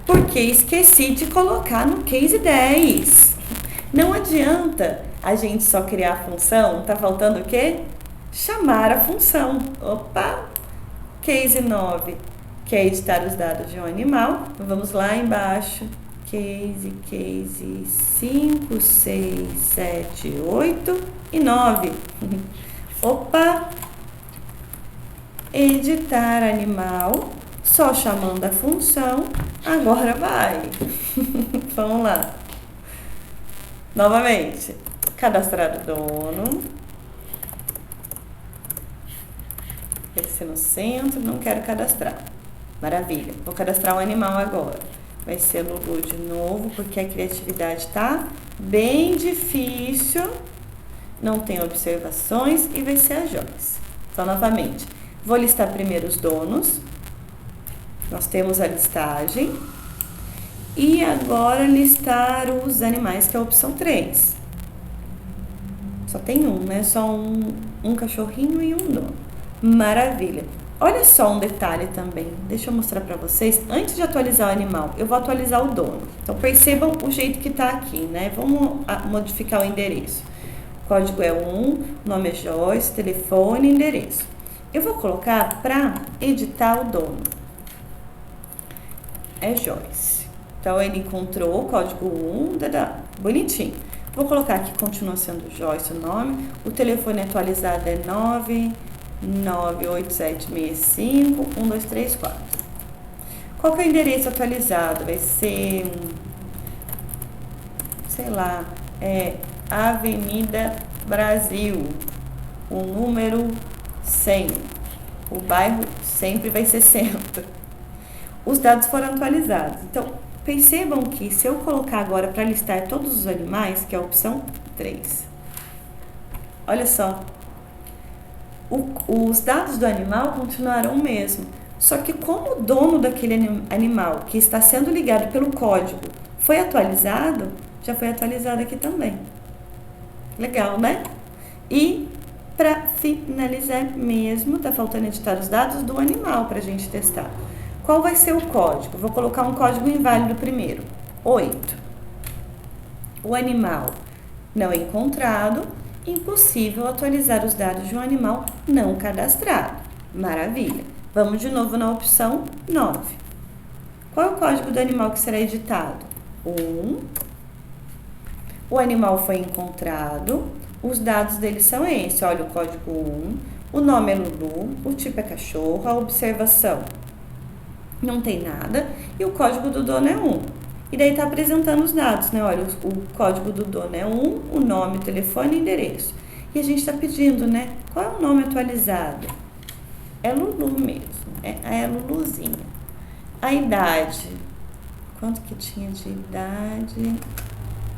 Porque esqueci de colocar no case 10. Não adianta a gente só criar a função. Tá faltando o quê? Chamar a função. Opa! Case 9. Quer editar os dados de um animal? Vamos lá embaixo. Case 5, 6, 7, 8 e 9. Opa! Editar animal, só chamando a função, agora vai. Vamos lá. Novamente, cadastrar o dono. Esse no centro, não quero cadastrar. Maravilha, vou cadastrar um animal agora. vai ser Lulu de novo, porque a criatividade tá bem difícil, não tem observações e vai ser a Joyce. Então, novamente, vou listar primeiro os donos, nós temos a listagem, e agora listar os animais, que é a opção 3. Só tem um, né? Só um cachorrinho e um dono. Maravilha! Olha só um detalhe também, deixa eu mostrar para vocês. Antes de atualizar o animal, eu vou atualizar o dono. Então, percebam o jeito que tá aqui, né? Vamos modificar o endereço. O código é 1, nome é Joyce, telefone, endereço. Eu vou colocar para editar o dono. É Joyce. Então, ele encontrou o código 1, bonitinho. Vou colocar aqui, continua sendo Joyce o nome. O telefone atualizado é 98765-1234. Qual que é o endereço atualizado? Vai ser, sei lá, Avenida Brasil, o número 100. O bairro sempre vai ser centro. Os dados foram atualizados. Então, percebam que se eu colocar agora para listar todos os animais, que é a opção 3. Olha só. Os dados do animal continuarão o mesmo. Só que como o dono daquele animal que está sendo ligado pelo código foi atualizado, já foi atualizado aqui também. Legal, né? E para finalizar mesmo, tá faltando editar os dados do animal para a gente testar. Qual vai ser o código? Vou colocar um código inválido primeiro. 8. O animal não encontrado. Impossível atualizar os dados de um animal não cadastrado. Maravilha. Vamos de novo na opção 9. Qual é o código do animal que será editado? 1. O animal foi encontrado. Os dados dele são esses. Olha o código 1. O nome é Lulu. O tipo é cachorro. A observação não tem nada. E o código do dono é 1. E daí está apresentando os dados, né? Olha, o código do dono é 1, o nome, o telefone e o endereço. E a gente está pedindo, né? Qual é o nome atualizado? É Lulu mesmo. É Luluzinha. A idade. Quanto que tinha de idade?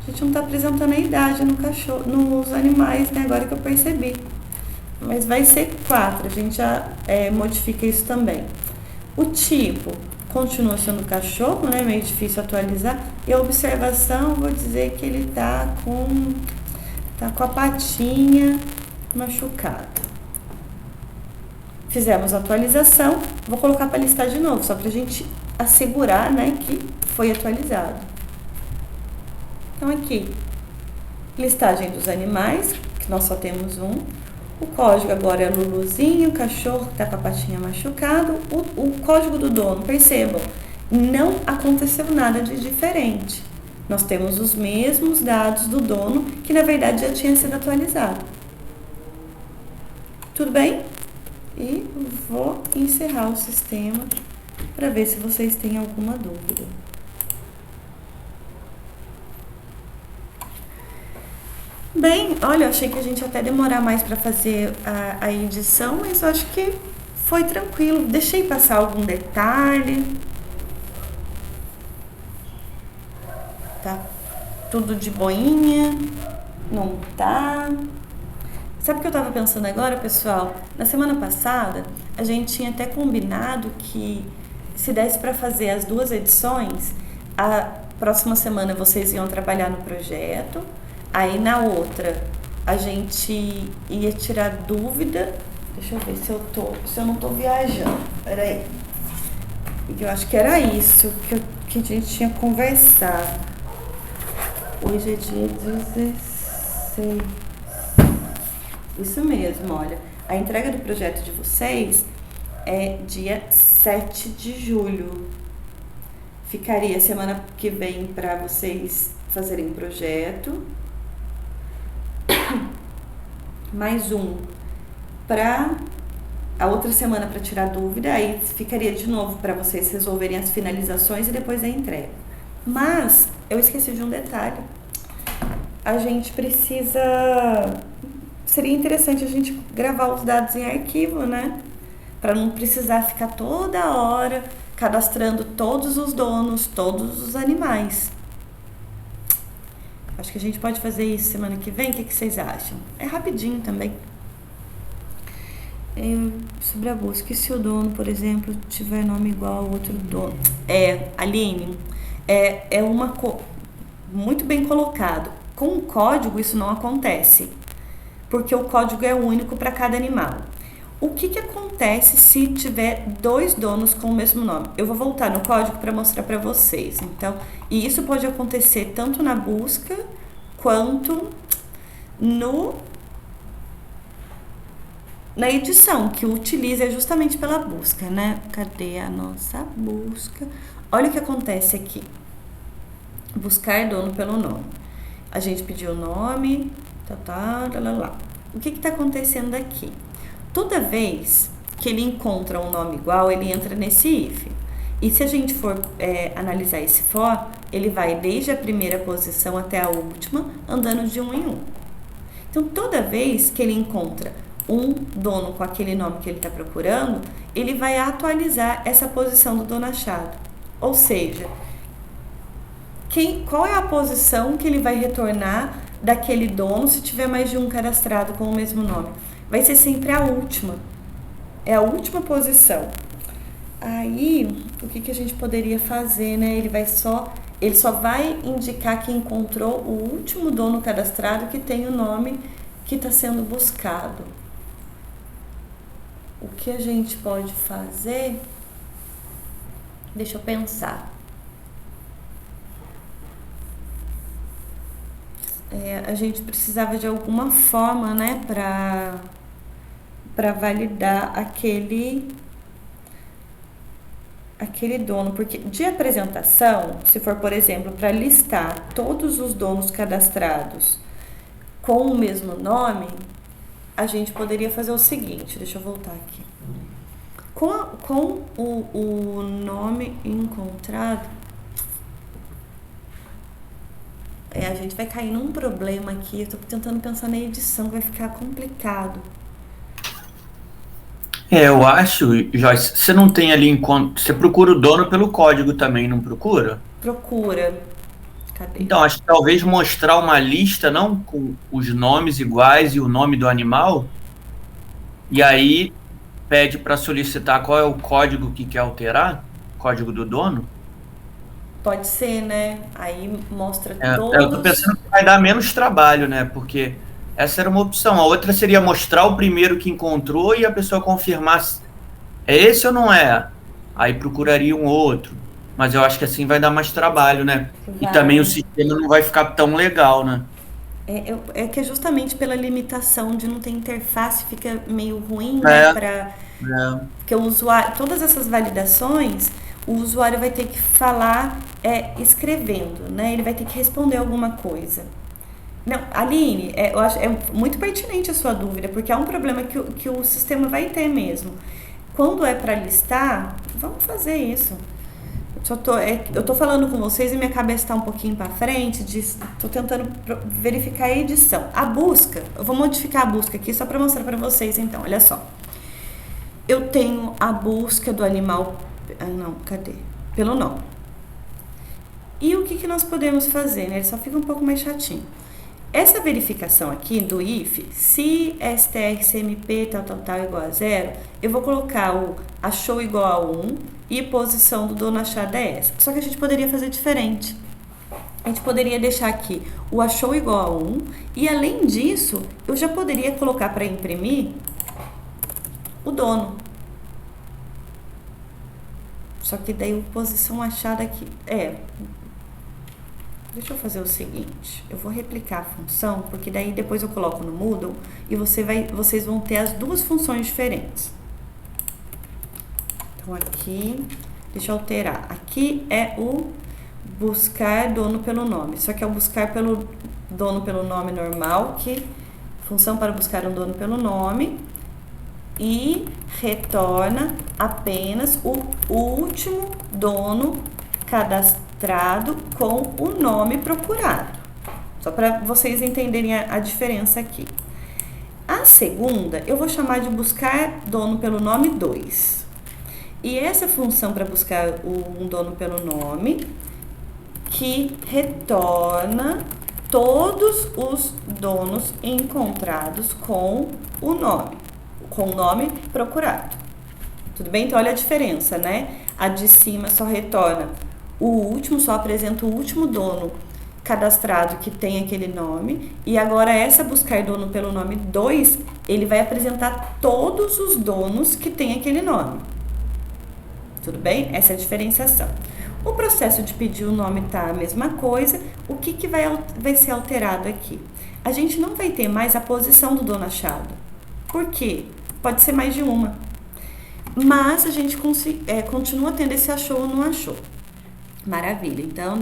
A gente não está apresentando a idade no cachorro, nos animais, né? Agora que eu percebi. Mas vai ser 4. A gente já modifica isso também. O tipo continua sendo cachorro, né? Meio difícil atualizar. E a observação, vou dizer que ele tá com a patinha machucada. Fizemos a atualização. Vou colocar para listar de novo, só para a gente assegurar, né, que foi atualizado. Então, aqui, listagem dos animais, que nós só temos um. O código agora é Luluzinho, cachorro que está com a patinha machucada. O código do dono, percebam, não aconteceu nada de diferente. Nós temos os mesmos dados do dono, que na verdade já tinha sido atualizado. Tudo bem? E vou encerrar o sistema para ver se vocês têm alguma dúvida. Bem, olha, eu achei que a gente ia até demorar mais para fazer a edição, mas eu acho que foi tranquilo. Deixei passar algum detalhe. Tá tudo de boinha? Não tá? Sabe o que eu tava pensando agora, pessoal? Na semana passada, a gente tinha até combinado que se desse para fazer as 2 edições, a próxima semana vocês iam trabalhar no projeto. Aí na outra a gente ia tirar dúvida. Deixa eu ver se eu não tô viajando. Peraí. Eu acho que era isso que a gente tinha conversado. Hoje é dia 16. Isso mesmo, olha. A entrega do projeto de vocês é dia 7 de julho. Ficaria semana que vem para vocês fazerem projeto. Mais um para a outra semana para tirar dúvida, aí ficaria de novo para vocês resolverem as finalizações e depois a entrega. Mas eu esqueci de um detalhe. A gente precisa... Seria interessante a gente gravar os dados em arquivo, né? Para não precisar ficar toda hora cadastrando todos os donos, todos os animais. Acho que a gente pode fazer isso semana que vem. O que vocês acham? É rapidinho também. Sobre a busca, e se o dono, por exemplo, tiver nome igual ao outro dono? Aline, muito bem colocado. Com o código isso não acontece, porque o código é único para cada animal. O que acontece se tiver 2 donos com o mesmo nome? Eu vou voltar no código para mostrar para vocês. Então, e isso pode acontecer tanto na busca quanto na edição, que utiliza justamente pela busca, né? Cadê a nossa busca? Olha o que acontece aqui. Buscar dono pelo nome. A gente pediu o nome, O que está acontecendo aqui? Toda vez que ele encontra um nome igual, ele entra nesse if. E se a gente for analisar esse for, ele vai desde a primeira posição até a última, andando de 1 em 1. Então, toda vez que ele encontra um dono com aquele nome que ele está procurando, ele vai atualizar essa posição do dono achado. Ou seja, qual é a posição que ele vai retornar daquele dono se tiver mais de um cadastrado com o mesmo nome? Vai ser sempre a última. É a última posição. Aí, o que a gente poderia fazer, né? Ele só vai indicar que encontrou o último dono cadastrado que tem o nome que está sendo buscado. O que a gente pode fazer? Deixa eu pensar. A gente precisava de alguma forma, né, para validar aquele dono, porque de apresentação, se for, por exemplo, para listar todos os donos cadastrados com o mesmo nome, a gente poderia fazer o seguinte, deixa eu voltar aqui. Com o nome encontrado, a gente vai cair num problema aqui. Eu tô tentando pensar na edição, vai ficar complicado. Eu acho, Joyce, você não tem ali enquanto. Você procura o dono pelo código também, não procura? Procura. Cadê? Então, acho que talvez mostrar uma lista, não com os nomes iguais e o nome do animal, e aí pede para solicitar qual é o código que quer alterar, código do dono. Pode ser, né? Aí mostra todos. Eu tô pensando que vai dar menos trabalho, né? Porque essa era uma opção. A outra seria mostrar o primeiro que encontrou e a pessoa confirmar se é esse ou não é. Aí procuraria um outro. Mas eu acho que assim vai dar mais trabalho, né? E também o sistema não vai ficar tão legal, né? É que é justamente pela limitação de não ter interface, fica meio ruim, né? Porque o usuário, todas essas validações, o usuário vai ter que falar escrevendo, né? Ele vai ter que responder alguma coisa. Não, Aline, eu acho muito pertinente a sua dúvida, porque é um problema que o sistema vai ter mesmo. Quando é para listar, vamos fazer isso. Eu tô falando com vocês e minha cabeça está um pouquinho para frente, tô tentando verificar a edição. A busca, eu vou modificar a busca aqui só para mostrar para vocês, então, olha só. Eu tenho a busca do animal, cadê? Pelo nome. E o que nós podemos fazer, né? Ele só fica um pouco mais chatinho. Essa verificação aqui do if, se strcmp tal igual a 0, eu vou colocar o achou igual a 1 e posição do dono achado é essa. Só que a gente poderia fazer diferente. A gente poderia deixar aqui o achou igual a 1 e, além disso, eu já poderia colocar para imprimir o dono. Só que daí a posição achada aqui deixa eu fazer o seguinte, eu vou replicar a função, porque daí depois eu coloco no Moodle e vocês vão ter as duas funções diferentes. Então aqui, deixa eu alterar. Aqui é o buscar dono pelo nome, só que é o buscar pelo dono pelo nome normal, função para buscar um dono pelo nome, e retorna apenas o último dono cadastrado com o nome procurado. Só para vocês entenderem a diferença aqui. A segunda, eu vou chamar de buscar dono pelo nome 2. E essa função para buscar um dono pelo nome, que retorna todos os donos encontrados com o nome procurado. Tudo bem? Então, olha a diferença, né? A de cima só retorna o último, só apresenta o último dono cadastrado que tem aquele nome. E agora, essa buscar dono pelo nome 2, ele vai apresentar todos os donos que tem aquele nome. Tudo bem? Essa é a diferenciação. O processo de pedir o nome tá a mesma coisa. O que vai ser alterado aqui? A gente não vai ter mais a posição do dono achado. Por quê? Pode ser mais de uma. Mas a gente continua tendo esse achou ou não achou. Maravilha. Então,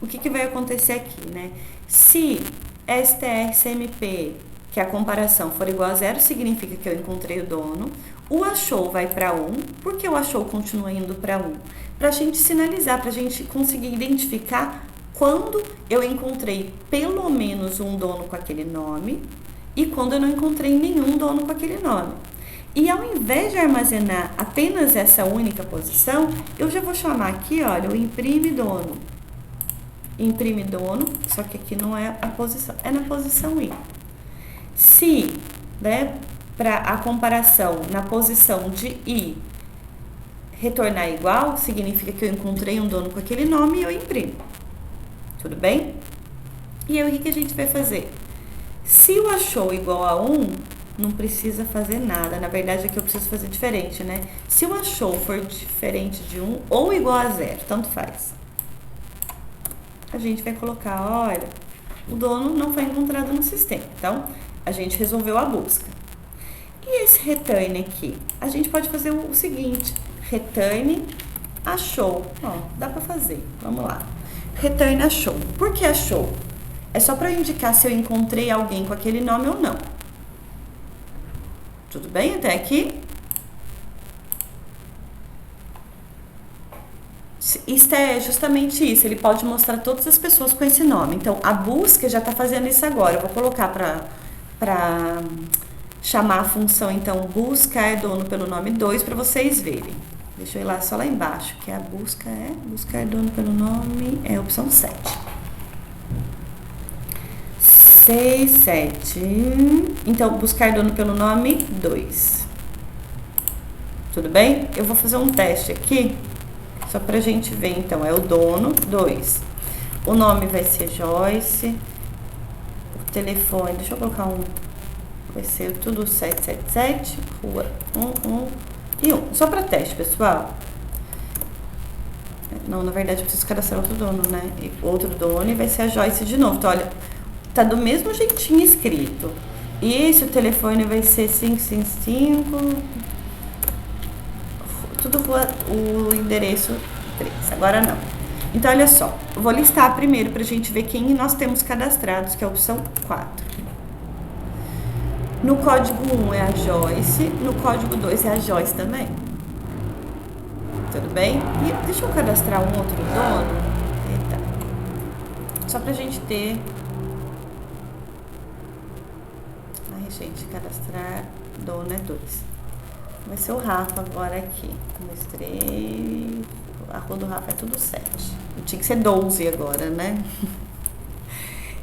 o que vai acontecer aqui, né? Se STR-CMP, que a comparação for igual a 0, significa que eu encontrei o dono. O achou vai para 1. Por que o achou continua indo para 1? Para a gente sinalizar, para a gente conseguir identificar quando eu encontrei pelo menos um dono com aquele nome e quando eu não encontrei nenhum dono com aquele nome. E ao invés de armazenar apenas essa única posição, eu já vou chamar aqui, olha, o imprime dono. Imprime dono, só que aqui não é a posição, é na posição I. Se, né, para a comparação na posição de I retornar igual, significa que eu encontrei um dono com aquele nome e eu imprimo. Tudo bem? E aí o que a gente vai fazer? Se o achou igual a 1, não precisa fazer nada. Na verdade, aqui eu preciso fazer diferente, né? Se o achou for diferente de 1 ou igual a 0, tanto faz. A gente vai colocar, olha, o dono não foi encontrado no sistema. Então, a gente resolveu a busca. E esse return aqui? A gente pode fazer o seguinte, return achou. Ó, dá pra fazer. Vamos lá. Return achou. Por que achou? É só para indicar se eu encontrei alguém com aquele nome ou não. Tudo bem até aqui? Isso é justamente isso. Ele pode mostrar todas as pessoas com esse nome. Então, a busca já está fazendo isso agora. Eu vou colocar para chamar a função, então, buscar dono pelo nome 2 para vocês verem. Deixa eu ir lá só lá embaixo, que a busca é buscar dono pelo nome, é a opção 7. 6, 7. Então, buscar dono pelo nome 2. Tudo bem? Eu vou fazer um teste aqui, só pra gente ver. Então, é o dono 2. O nome vai ser Joyce. O telefone, deixa eu colocar um. Vai ser tudo 777, rua 11 e 1. Só pra teste, pessoal. Não, na verdade, eu preciso cadastrar outro dono, né? Outro dono e vai ser a Joyce de novo. Então, olha, tá do mesmo jeitinho escrito. E esse o telefone vai ser 555. Tudo o endereço 3. Agora não. Então, olha só. Eu vou listar primeiro pra gente ver quem nós temos cadastrados, que é a opção 4. No código 1 é a Joyce. No código 2 é a Joyce também. Tudo bem? E deixa eu cadastrar um outro dono. Eita. Só pra gente ter... Ai, gente, cadastrar dono é 2. Vai ser o Rafa agora aqui. 1, 2, 3. A rua do Rafa é tudo 7. Tinha que ser 12 agora, né?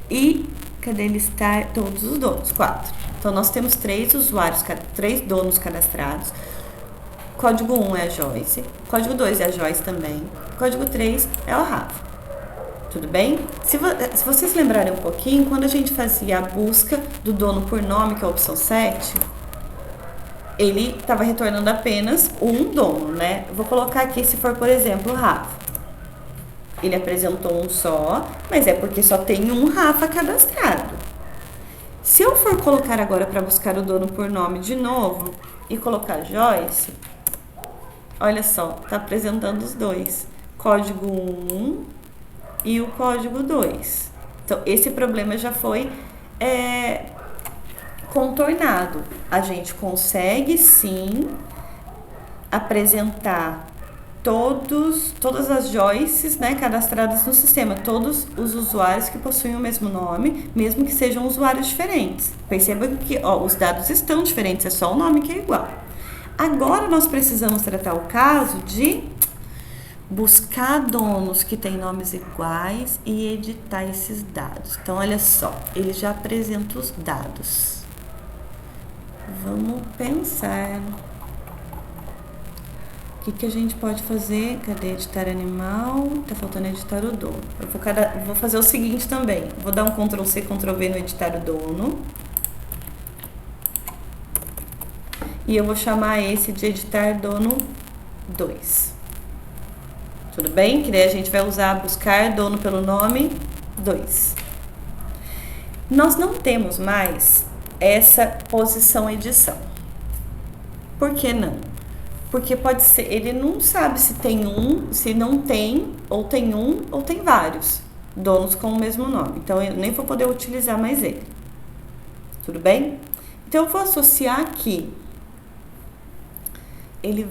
E cadê listar todos os donos? 4. Então, nós temos 3 usuários, 3 donos cadastrados. Código 1 é a Joyce. Código 2 é a Joyce também. Código 3 é o Rafa. Tudo bem? Se vocês lembrarem um pouquinho, quando a gente fazia a busca do dono por nome, que é a opção 7, ele estava retornando apenas um dono, né? Eu vou colocar aqui, se for, por exemplo, o Rafa. Ele apresentou um só, mas é porque só tem um Rafa cadastrado. Se eu for colocar agora para buscar o dono por nome de novo e colocar Joyce, olha só, tá apresentando os dois. Código 1 e o código 2. Então, esse problema já foi contornado. A gente consegue, sim, apresentar todas as Joyces, né, cadastradas no sistema, todos os usuários que possuem o mesmo nome, mesmo que sejam usuários diferentes. Perceba que os dados estão diferentes, é só o nome que é igual. Agora nós precisamos tratar o caso de buscar donos que têm nomes iguais e editar esses dados. Então, olha só, ele já apresenta os dados. Vamos pensar. O que a gente pode fazer? Cadê editar animal? Tá faltando editar o dono. Eu vou fazer o seguinte também. Vou dar um Ctrl+C, Ctrl+V no editar o dono. E eu vou chamar esse de editar dono 2. Tudo bem? Que daí a gente vai usar buscar dono pelo nome 2. Nós não temos mais essa posição edição. Por que não? Porque pode ser, ele não sabe se tem um, se não tem, ou tem um, ou tem vários donos com o mesmo nome. Então, eu nem vou poder utilizar mais ele. Tudo bem? Então, eu vou associar aqui. Ele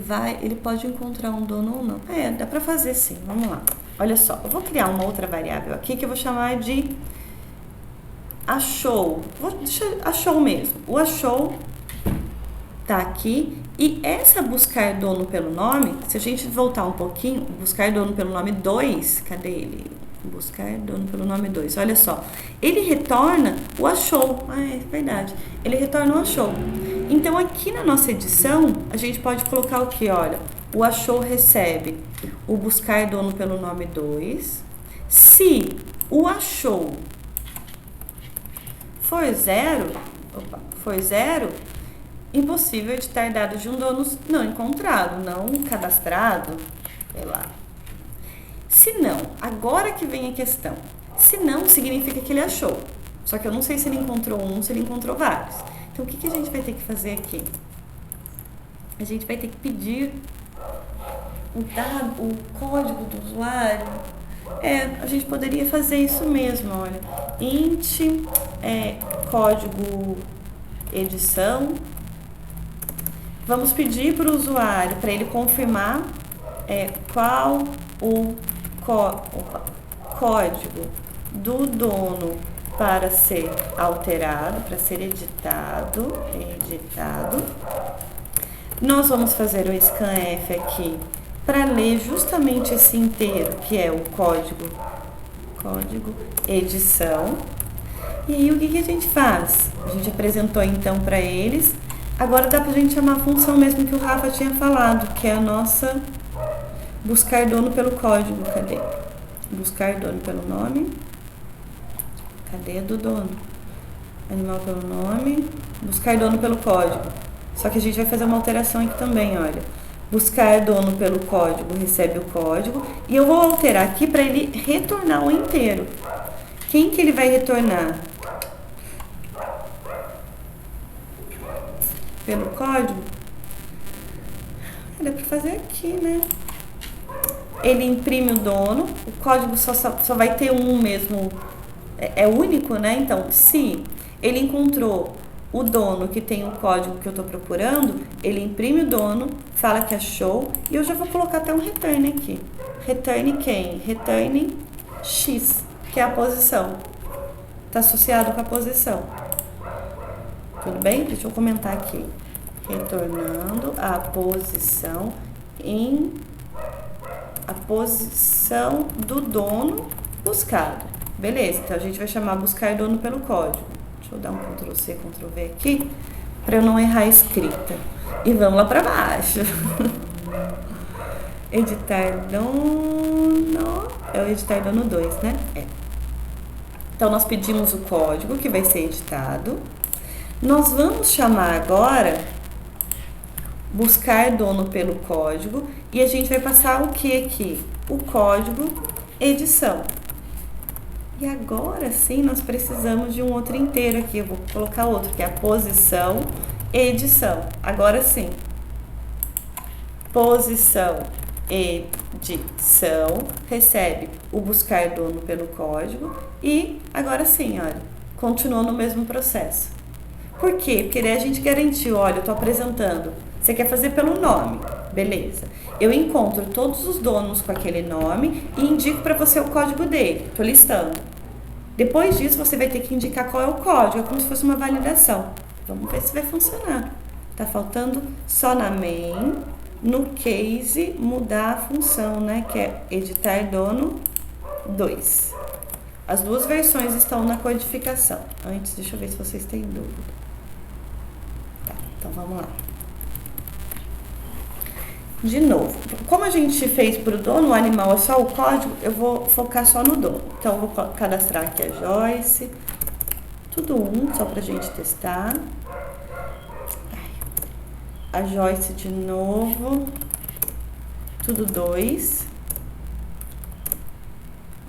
pode encontrar um dono ou não. Dá pra fazer sim. Vamos lá. Olha só, eu vou criar uma outra variável aqui que eu vou chamar de achou. Vou deixar achou mesmo. O achou tá aqui. E essa buscar dono pelo nome, se a gente voltar um pouquinho, buscar dono pelo nome 2, cadê ele? Buscar dono pelo nome 2, olha só. Ele retorna o achou. É verdade. Ele retorna o achou. Então, aqui na nossa edição, a gente pode colocar o que? Olha, o achou recebe o buscar dono pelo nome 2. Se o achou for zero, impossível editar dados de um dono não encontrado, não cadastrado, sei lá. Se não, agora que vem a questão. Se não, significa que ele achou. Só que eu não sei se ele encontrou um, se ele encontrou vários. Então, o que a gente vai ter que fazer aqui? A gente vai ter que pedir o código do usuário. A gente poderia fazer isso mesmo, olha. Int código edição. Vamos pedir para o usuário, para ele confirmar qual o código do dono para ser alterado, para ser editado. Nós vamos fazer o scanf aqui para ler justamente esse inteiro, que é o código edição. E aí, o que a gente faz? A gente apresentou então para eles. Agora dá pra gente chamar a função mesmo que o Rafa tinha falado, que é a nossa buscar dono pelo código. Cadê? Buscar dono pelo nome. Cadê do dono? Animal pelo nome. Buscar dono pelo código. Só que a gente vai fazer uma alteração aqui também, olha. Buscar dono pelo código, recebe o código. E eu vou alterar aqui para ele retornar o inteiro. Quem que ele vai retornar? Pelo código? Dá para fazer aqui, né? Ele imprime o dono, o código só vai ter um mesmo, é único, né? Então, se ele encontrou o dono que tem o código que eu estou procurando, ele imprime o dono, fala que achou, e eu já vou colocar até um return aqui. Return quem? Return X, que é a posição. Está associado com a posição. Tudo bem? Deixa eu comentar aqui. Retornando a posição do dono buscado. Beleza, então a gente vai chamar buscar dono pelo código. Deixa eu dar um Ctrl+C, Ctrl+V aqui, para eu não errar a escrita. E vamos lá para baixo. Editar dono. É o editar dono 2, né? Então, nós pedimos o código que vai ser editado. Nós vamos chamar agora buscar dono pelo código e a gente vai passar o que aqui? O código edição. E agora sim nós precisamos de um outro inteiro aqui. Eu vou colocar outro, que é a posição edição. Agora sim. Posição edição recebe o buscar dono pelo código e agora sim, olha, continuou no mesmo processo. Por quê? Porque daí a gente garantiu, olha, eu estou apresentando, você quer fazer pelo nome, beleza. Eu encontro todos os donos com aquele nome e indico para você o código dele, estou listando. Depois disso, você vai ter que indicar qual é o código, é como se fosse uma validação. Vamos ver se vai funcionar. Tá faltando só na main, no case, mudar a função, né? Que é editar dono 2. As duas versões estão na codificação. Antes, deixa eu ver se vocês têm dúvida. Tá, então vamos lá. De novo, como a gente fez para o dono, o animal é só o código, eu vou focar só no dono. Então, eu vou cadastrar aqui a Joyce. Tudo só pra gente testar. A Joyce de novo. Tudo 2.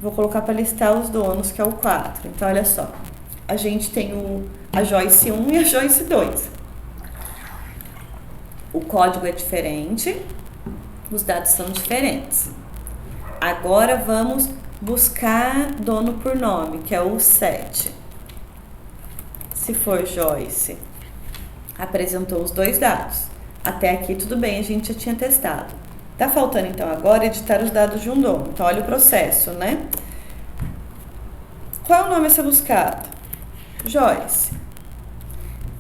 Vou colocar para listar os donos, que é o 4. Então, olha só. A gente tem a Joyce 1 e a Joyce 2. O código é diferente. Os dados são diferentes. Agora, vamos buscar dono por nome, que é o 7. Se for Joyce, apresentou os 2 dados. Até aqui tudo bem, a gente já tinha testado. Tá faltando então agora editar os dados de um dono. Então olha o processo, né? Qual é o nome a ser buscado? Joyce.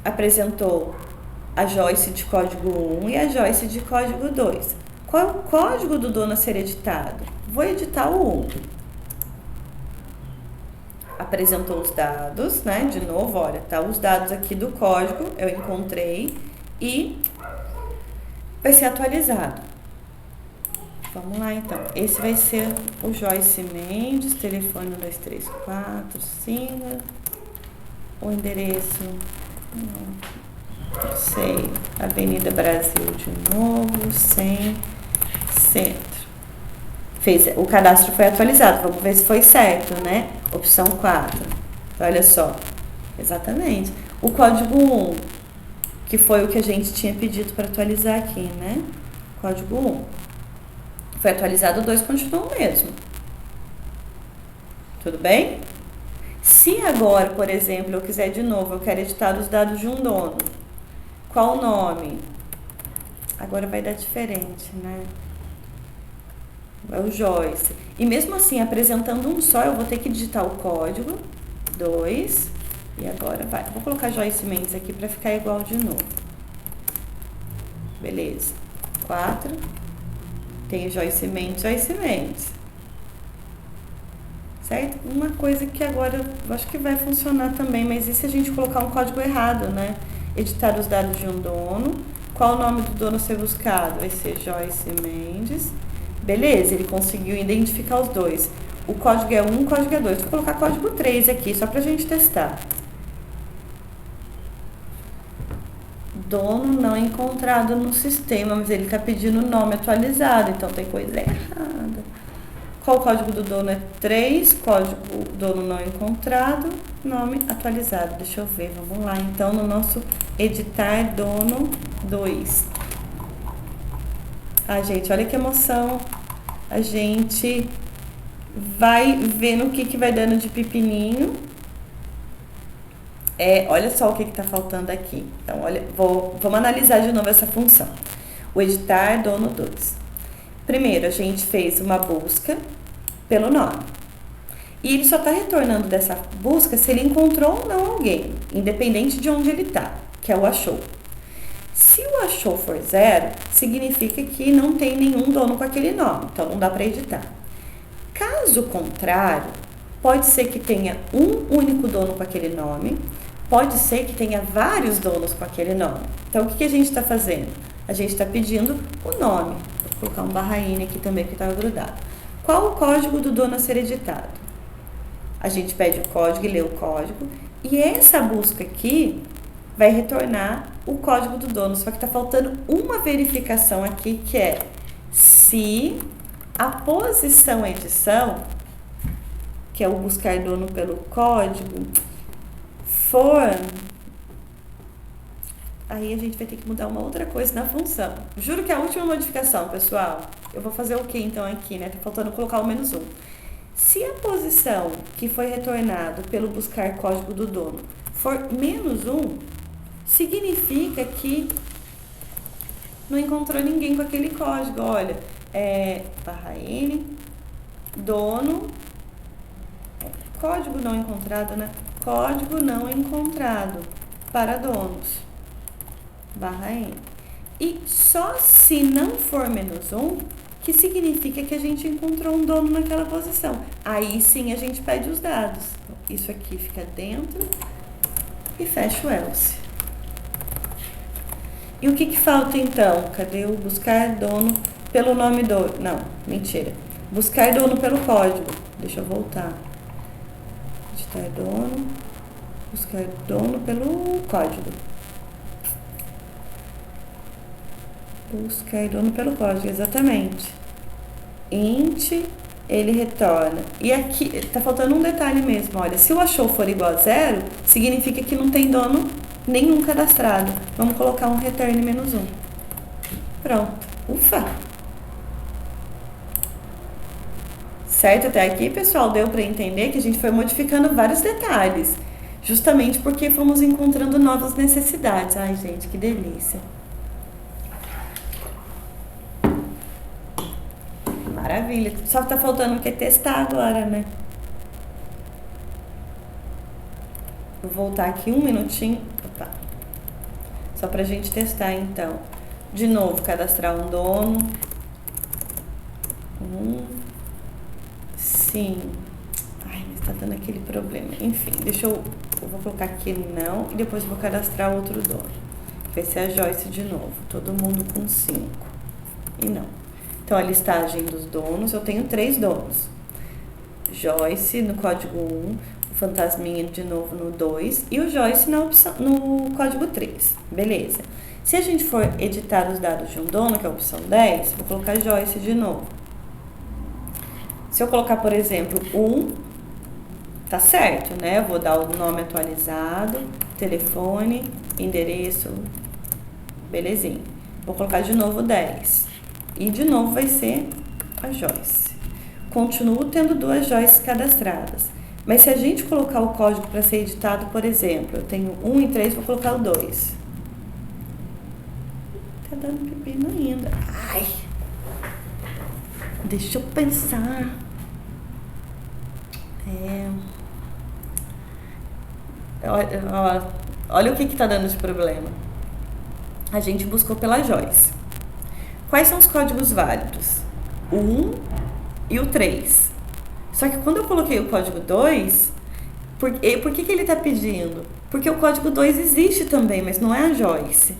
Apresentou a Joyce de código 1 e a Joyce de código 2. Qual é o código do dono a ser editado? Vou editar o 1. Apresentou os dados, né? De novo, olha, tá os dados aqui do código, eu encontrei e vai ser atualizado. Vamos lá, então. Esse vai ser o Joyce Mendes, telefone 1234, o endereço, não sei, Avenida Brasil de novo, 100, centro. O cadastro foi atualizado, vamos ver se foi certo, né? Opção 4. Então, olha só. Exatamente. O código 1, que foi o que a gente tinha pedido para atualizar aqui, né? Código 1. Foi atualizado, o 2 continua o mesmo. Tudo bem? Se agora, por exemplo, eu quiser de novo, eu quero editar os dados de um dono. Qual o nome? Agora vai dar diferente, né? É o Joyce. E mesmo assim, apresentando um só, eu vou ter que digitar o código 2. E agora vai. Vou colocar Joyce Mendes aqui para ficar igual de novo. Beleza. 4. Tem Joyce Mendes, Joyce Mendes. Certo? Uma coisa que agora eu acho que vai funcionar também, mas e se a gente colocar um código errado, né? Editar os dados de um dono. Qual o nome do dono a ser buscado? Vai ser Joyce Mendes. Beleza, ele conseguiu identificar os 2. O código é 1, o código é 2. Vou colocar código 3 aqui, só pra gente testar. Dono não encontrado no sistema, mas ele está pedindo o nome atualizado, então tem coisa errada. Qual o código do dono é 3, código dono não encontrado, nome atualizado. Deixa eu ver, vamos lá. Então, no nosso editar dono 2. Ah, gente, olha que emoção. A gente vai vendo o que vai dando de pepininho. Olha só o que está faltando aqui. Então, olha, vamos analisar de novo essa função. O editar dono 2. Primeiro, a gente fez uma busca pelo nome. E ele só está retornando dessa busca se ele encontrou ou não alguém, independente de onde ele está, que é o achou. Se o achou for 0, significa que não tem nenhum dono com aquele nome, então não dá para editar. Caso contrário, pode ser que tenha um único dono com aquele nome, pode ser que tenha vários donos com aquele nome. Então, o que a gente está fazendo? A gente está pedindo o nome. Vou colocar um /n aqui também, que estava grudado. Qual o código do dono a ser editado? A gente pede o código e lê o código. E essa busca aqui vai retornar o código do dono. Só que está faltando uma verificação aqui, que é se a posição edição, que é o buscar dono pelo código, for... Aí a gente vai ter que mudar uma outra coisa na função. Juro que é a última modificação, pessoal. Eu vou fazer o que então aqui, né? Tá faltando colocar o -1. Se a posição que foi retornado pelo buscar código do dono for -1, significa que não encontrou ninguém com aquele código. Olha, /n, dono, código não encontrado, né? Código não encontrado para donos. barra N. E só se não for menos 1, que significa que a gente encontrou um dono naquela posição. Aí sim a gente pede os dados. Isso aqui fica dentro e fecha o else. E o que falta então? Cadê o buscar dono pelo nome do... Não, mentira. Buscar dono pelo código. Deixa eu voltar. Editar dono. Buscar dono pelo código. Buscar dono pelo código, exatamente. Int, ele retorna. E aqui, tá faltando um detalhe mesmo, olha. Se o achou for igual a 0, significa que não tem dono nenhum cadastrado. Vamos colocar um return menos 1. Pronto. Ufa! Certo até aqui, pessoal? Deu para entender que a gente foi modificando vários detalhes. Justamente porque fomos encontrando novas necessidades. Ai, gente, que delícia. Maravilha. Só tá faltando o que testar agora, né? Vou voltar aqui um minutinho. Opa. Só pra gente testar, então. De novo, cadastrar um dono. Sim. Ai, mas tá dando aquele problema. Enfim, eu vou colocar aqui não e depois vou cadastrar outro dono. Vai ser a Joyce de novo. Todo mundo com 5. E não. Então, a listagem dos donos, eu tenho 3 donos. Joyce no código 1, o Fantasminha de novo no 2 e o Joyce no código 3. Beleza. Se a gente for editar os dados de um dono, que é a opção 10, vou colocar Joyce de novo. Se eu colocar, por exemplo, 1, tá certo, né? Eu vou dar o nome atualizado, telefone, endereço, belezinha. Vou colocar de novo 10. E de novo vai ser a Joyce. Continuo tendo 2 Joyces cadastradas. Mas se a gente colocar o código para ser editado, por exemplo, eu tenho 1 e 3, vou colocar o 2. Tá dando pepino ainda. Ai! Deixa eu pensar. Olha o que tá dando de problema. A gente buscou pela Joyce. Quais são os códigos válidos? O 1 e o 3. Só que quando eu coloquei o código 2, por que ele está pedindo? Porque o código 2 existe também, mas não é a Joyce.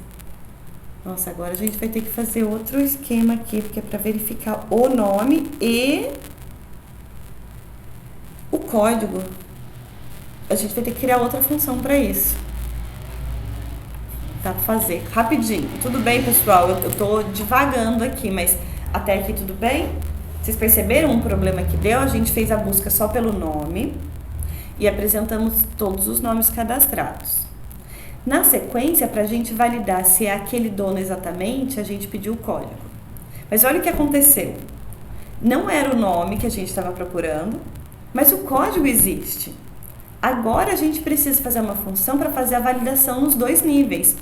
Nossa, agora a gente vai ter que fazer outro esquema aqui, porque é para verificar o nome e o código. A gente vai ter que criar outra função para isso. Dá pra fazer rapidinho. Tudo bem, pessoal? Eu tô divagando aqui, mas até aqui tudo bem? Vocês perceberam um problema que deu? A gente fez a busca só pelo nome e apresentamos todos os nomes cadastrados. Na sequência, para a gente validar se é aquele dono exatamente, a gente pediu o código. Mas olha o que aconteceu. Não era o nome que a gente estava procurando, mas o código existe. Agora a gente precisa fazer uma função para fazer a validação nos 2 níveis,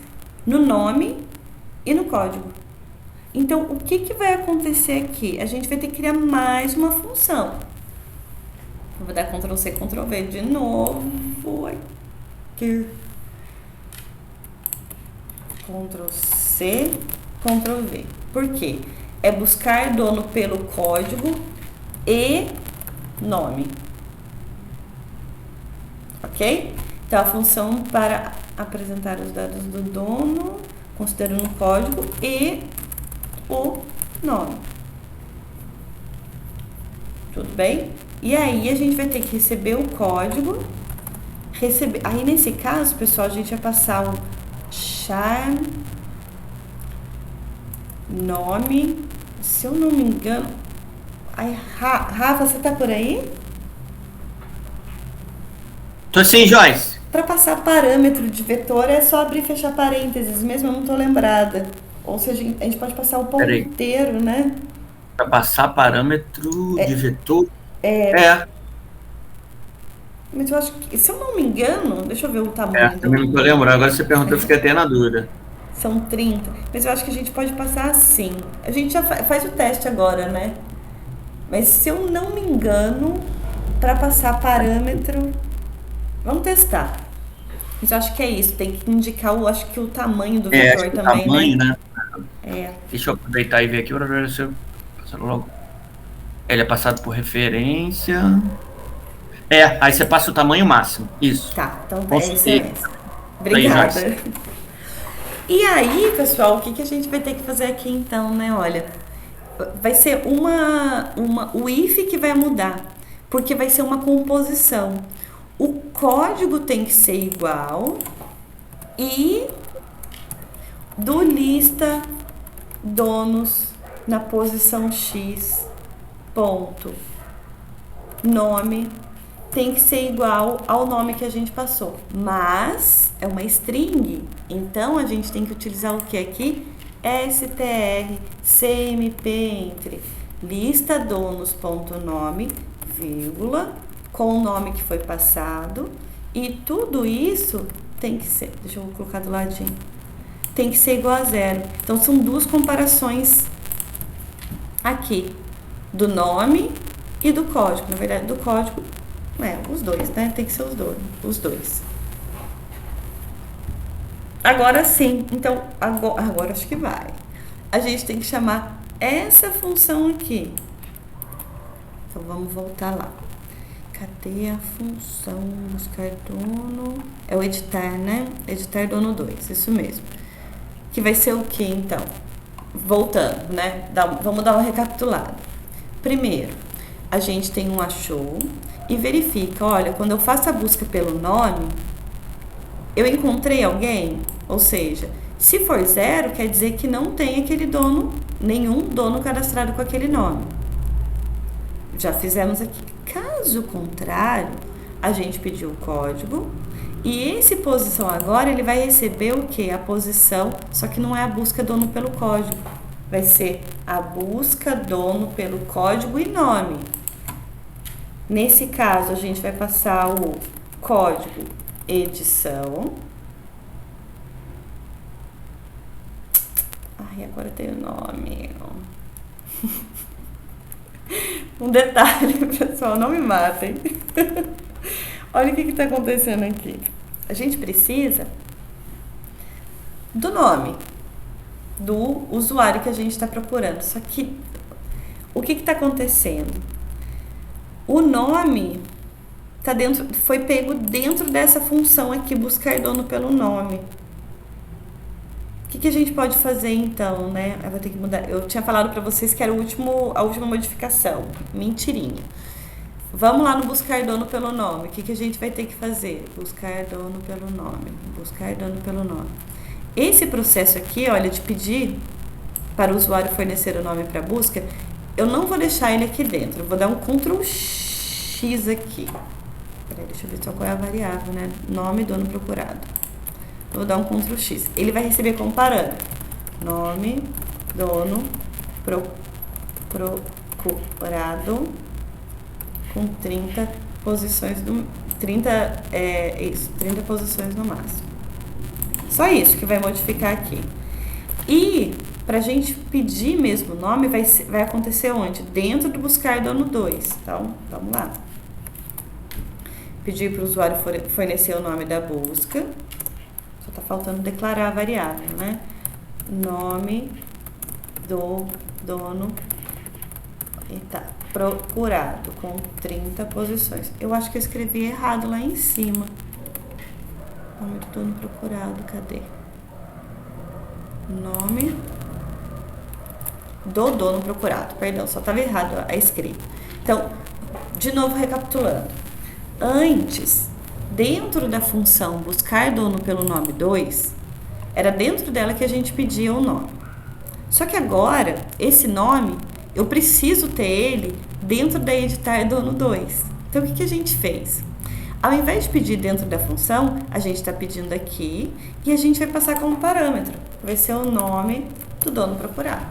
no nome e no código. Então, o que vai acontecer aqui? A gente vai ter que criar mais uma função. Eu vou dar Ctrl C, Ctrl V de novo. Aqui. Ctrl C, Ctrl V. Por quê? É buscar dono pelo código e nome. Ok? Então, a função para apresentar os dados do dono, considerando o código e o nome. Tudo bem? E aí, a gente vai ter que receber o código. Aí, nesse caso, pessoal, a gente vai passar o char nome. Se eu não me engano... Ai, Rafa, você tá por aí? Tô sim, Joyce. Para passar parâmetro de vetor é só abrir e fechar parênteses, mesmo eu não tô lembrada. Ou seja, a gente pode passar o ponteiro, né? Para passar parâmetro de vetor? Mas eu acho que, se eu não me engano, deixa eu ver o tamanho. Também não tô lembrando. Agora você perguntou, eu fiquei até na dúvida. São 30. Mas eu acho que a gente pode passar assim. A gente já faz o teste agora, né? Mas se eu não me engano, para passar parâmetro... Vamos testar. Mas eu acho que é isso, tem que indicar acho que o tamanho do Acho vetor que o também, né? tamanho, né? É, Deixa eu aproveitar e ver aqui. Passando logo. Ele é passado por referência. Aí você passa o tamanho máximo. Isso. tá, então é isso Consultei. mesmo. Aí, Obrigada. Joyce. E aí, pessoal, o que a gente vai ter que fazer aqui então, né? Olha, vai ser o if que vai mudar, porque vai ser uma composição. O código tem que ser igual e do lista donos na posição X, ponto, nome, tem que ser igual ao nome que a gente passou. Mas é uma string, então a gente tem que utilizar o que aqui? str cmp entre lista donos.nome, vírgula, com o nome que foi passado, e tudo isso tem que ser, deixa eu colocar do ladinho, tem que ser igual a zero. Então são duas comparações aqui, do nome e do código. Na verdade, do código, os dois, né? Tem que ser os dois. Agora sim, então, agora acho que vai. A gente tem que chamar essa função aqui. Então, vamos voltar lá. Cadê a função buscar dono? É o editar, né? Editar dono 2, isso mesmo. Que vai ser o que, então? Voltando, né? Vamos dar uma recapitulada. Primeiro, a gente tem um achou e verifica, olha, quando eu faço a busca pelo nome, eu encontrei alguém? Ou seja, se for zero, quer dizer que não tem aquele dono, nenhum dono cadastrado com aquele nome. Já fizemos aqui. Caso contrário, a gente pediu o código e esse posição agora, ele vai receber o que? A posição, só que não é a busca dono pelo código. Vai ser a busca dono pelo código e nome. Nesse caso, a gente vai passar o código edição. Ai, agora tem o nome. Um detalhe, pessoal, não me matem. Olha o que está acontecendo aqui. A gente precisa do nome do usuário que a gente está procurando. Só que o que está acontecendo? O nome foi pego dentro dessa função aqui, buscar dono pelo nome. O que a gente pode fazer então, né? Eu vou ter que mudar. Eu tinha falado para vocês que era a última modificação. Mentirinha. Vamos lá no buscar dono pelo nome. O que a gente vai ter que fazer? Buscar dono pelo nome. Buscar dono pelo nome. Esse processo aqui, olha, de pedir para o usuário fornecer o nome para busca, eu não vou deixar ele aqui dentro. Eu vou dar um Ctrl X aqui. Peraí, deixa eu ver só qual é a variável, né? Nome dono procurado. Vou dar um Ctrl X. Ele vai receber como parâmetro nome dono procurado com 30 posições 30 posições no máximo. Só isso que vai modificar aqui. E pra gente pedir mesmo o nome vai acontecer onde? Dentro do buscar dono 2. Então, vamos lá. Pedir para o usuário fornecer o nome da busca. Só tá faltando declarar a variável, né? Nome do dono procurado com 30 posições. Eu acho que eu escrevi errado lá em cima. Nome do dono procurado, cadê? Nome do dono procurado, perdão, só estava errado a escrita. Então, de novo recapitulando. Antes, dentro da função buscar dono pelo nome 2, era dentro dela que a gente pedia o nome. Só que agora, esse nome, eu preciso ter ele dentro da editar dono 2. Então, o que a gente fez? Ao invés de pedir dentro da função, a gente está pedindo aqui e a gente vai passar como parâmetro. Vai ser o nome do dono procurado.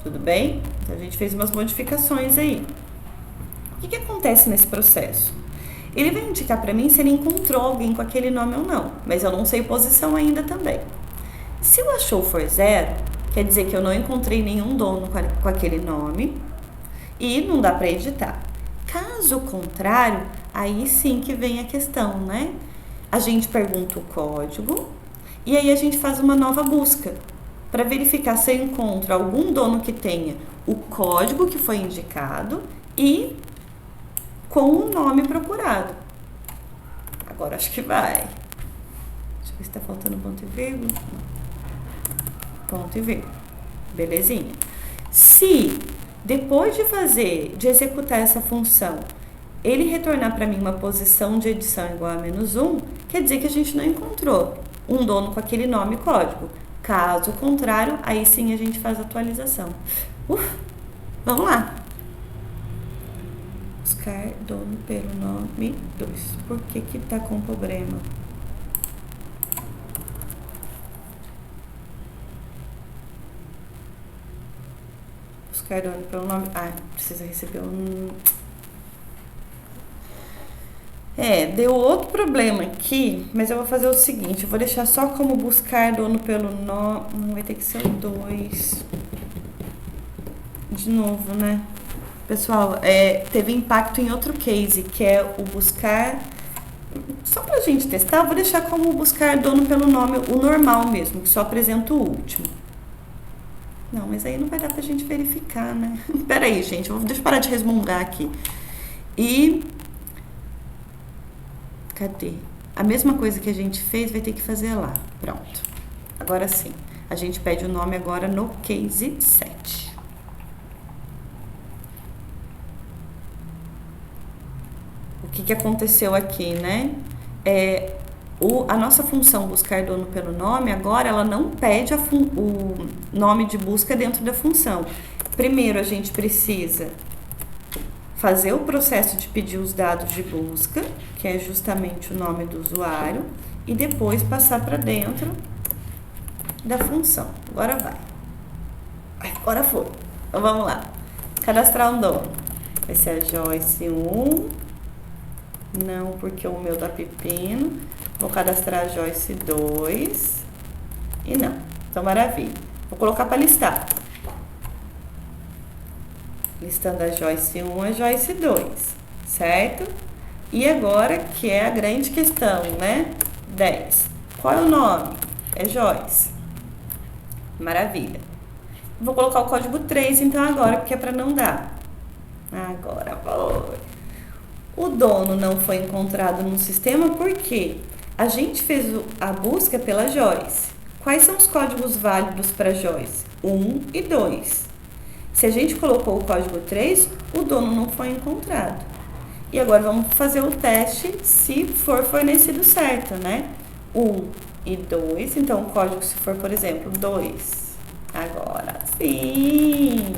Tudo bem? Então, a gente fez umas modificações aí. O que acontece nesse processo? Ele vai indicar para mim se ele encontrou alguém com aquele nome ou não, mas eu não sei posição ainda também. Se o achou for zero, quer dizer que eu não encontrei nenhum dono com aquele nome e não dá para editar. Caso contrário, aí sim que vem a questão, né? a gente pergunta o código e aí a gente faz uma nova busca para verificar se eu encontro algum dono que tenha o código que foi indicado e com o nome procurado. Agora acho que vai. Deixa eu ver se está faltando ponto e vírgula. Ponto e vírgula. Belezinha. Se depois de executar essa função, ele retornar para mim uma posição de edição igual a -1, quer dizer que a gente não encontrou um dono com aquele nome e código. Caso contrário, aí sim a gente faz a atualização. Vamos lá. Buscar dono pelo nome 2. Por que que tá com problema? Buscar dono pelo nome... precisa receber um... deu outro problema aqui, mas eu vou fazer o seguinte, eu vou deixar só como buscar dono pelo nome, vai ter que ser o 2. De novo, né? Pessoal, teve impacto em outro case, que é o buscar, só pra gente testar, eu vou deixar como buscar dono pelo nome, o normal mesmo, que só apresenta o último. Não, mas aí não vai dar pra gente verificar, né? Pera aí, gente, deixa eu parar de resmungar aqui. E... cadê? A mesma coisa que a gente fez, vai ter que fazer lá. Pronto. Agora sim. A gente pede o nome agora no case 7. O que aconteceu aqui, né? A nossa função buscar dono pelo nome, agora ela não pede o nome de busca dentro da função. Primeiro, a gente precisa fazer o processo de pedir os dados de busca, que é justamente o nome do usuário, e depois passar para dentro da função. Agora vai. Agora foi. Então vamos lá. Cadastrar um dono. Vai ser a Joyce 1. Não, porque o meu dá pepino. Vou cadastrar a Joyce 2. E não. Então, maravilha. Vou colocar para listar. Listando a Joyce 1 e a Joyce 2, certo? E agora, que é a grande questão, né? 10. Qual é o nome? É Joyce. Maravilha. Vou colocar o código 3, então, agora, porque é para não dar. Agora foi. O dono não foi encontrado no sistema porque a gente fez a busca pela Joyce. Quais são os códigos válidos para Joyce? 1 e 2. Se a gente colocou o código 3, o dono não foi encontrado. E agora vamos fazer o teste se for fornecido certo, né? 1 e 2, então o código, se for, por exemplo, 2. Agora sim!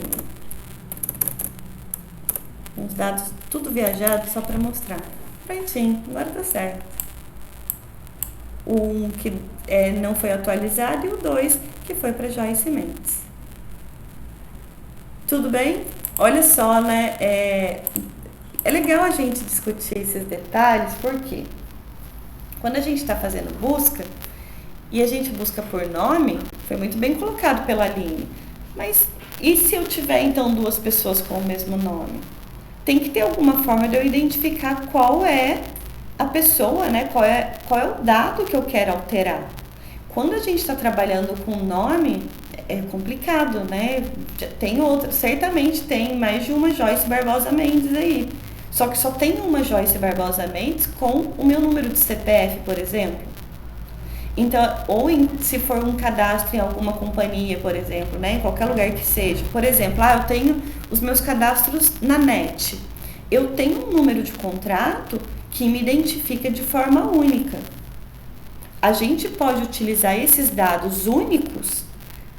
Os dados tudo viajado só para mostrar. Prontinho, agora tá certo. O 1 que não foi atualizado e o 2 que foi para Joyce Mendes. Tudo bem? Olha só, né? É legal a gente discutir esses detalhes, porque quando a gente está fazendo busca e a gente busca por nome, foi muito bem colocado pela Aline. Mas e se eu tiver então duas pessoas com o mesmo nome? Tem que ter alguma forma de eu identificar qual é a pessoa, né? Qual é o dado que eu quero alterar. Quando a gente está trabalhando com nome, é complicado, né? Tem outra, certamente tem mais de uma Joyce Barbosa Mendes aí. Só que só tem uma Joyce Barbosa Mendes com o meu número de CPF, por exemplo. Então, se for um cadastro em alguma companhia, por exemplo, né, em qualquer lugar que seja. Por exemplo, eu tenho os meus cadastros na NET. Eu tenho um número de contrato que me identifica de forma única. A gente pode utilizar esses dados únicos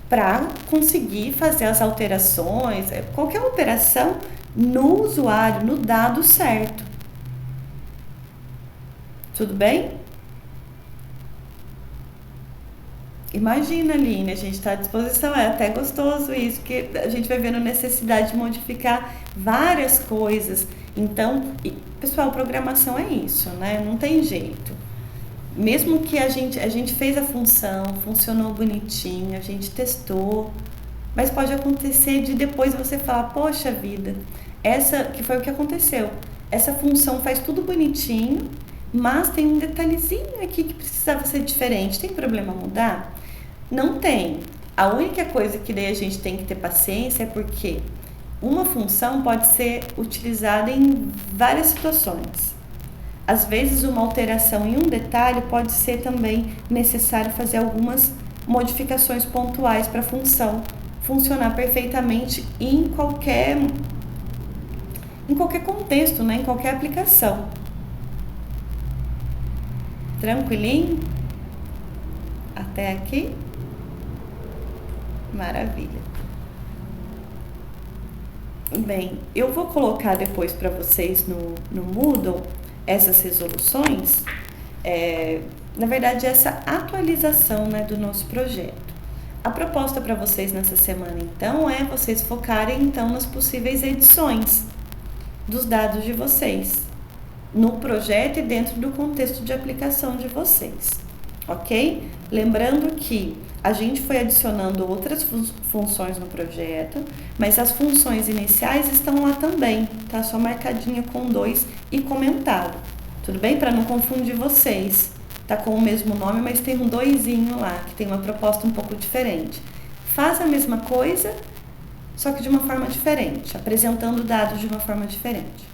para conseguir fazer as alterações, qualquer operação no usuário, no dado certo. Tudo bem? Imagina, Aline, a gente está à disposição, é até gostoso isso, porque a gente vai vendo necessidade de modificar várias coisas. Então, pessoal, programação é isso, né? Não tem jeito. Mesmo que a gente fez a função, funcionou bonitinho, a gente testou, mas pode acontecer de depois você falar, poxa vida, que foi o que aconteceu. Essa função faz tudo bonitinho, mas tem um detalhezinho aqui que precisava ser diferente. Tem problema mudar? Não tem. A única coisa que daí a gente tem que ter paciência é porque uma função pode ser utilizada em várias situações. Às vezes, uma alteração em um detalhe pode ser também necessário fazer algumas modificações pontuais para a função funcionar perfeitamente em qualquer contexto, né? Em qualquer aplicação. Tranquilinho? Até aqui? Maravilha. Bem, eu vou colocar depois para vocês no Moodle essas resoluções, na verdade essa atualização, né, do nosso projeto. A proposta para vocês nessa semana então é vocês focarem então nas possíveis edições dos dados de vocês no projeto e dentro do contexto de aplicação de vocês, ok? Lembrando que a gente foi adicionando outras funções no projeto, mas as funções iniciais estão lá também, tá? Só marcadinha com 2 e comentado, tudo bem? Para não confundir vocês, tá com o mesmo nome, mas tem um 2zinho lá, que tem uma proposta um pouco diferente. Faz a mesma coisa, só que de uma forma diferente, apresentando dados de uma forma diferente,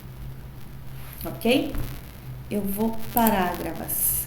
ok? Eu vou parar a gravação.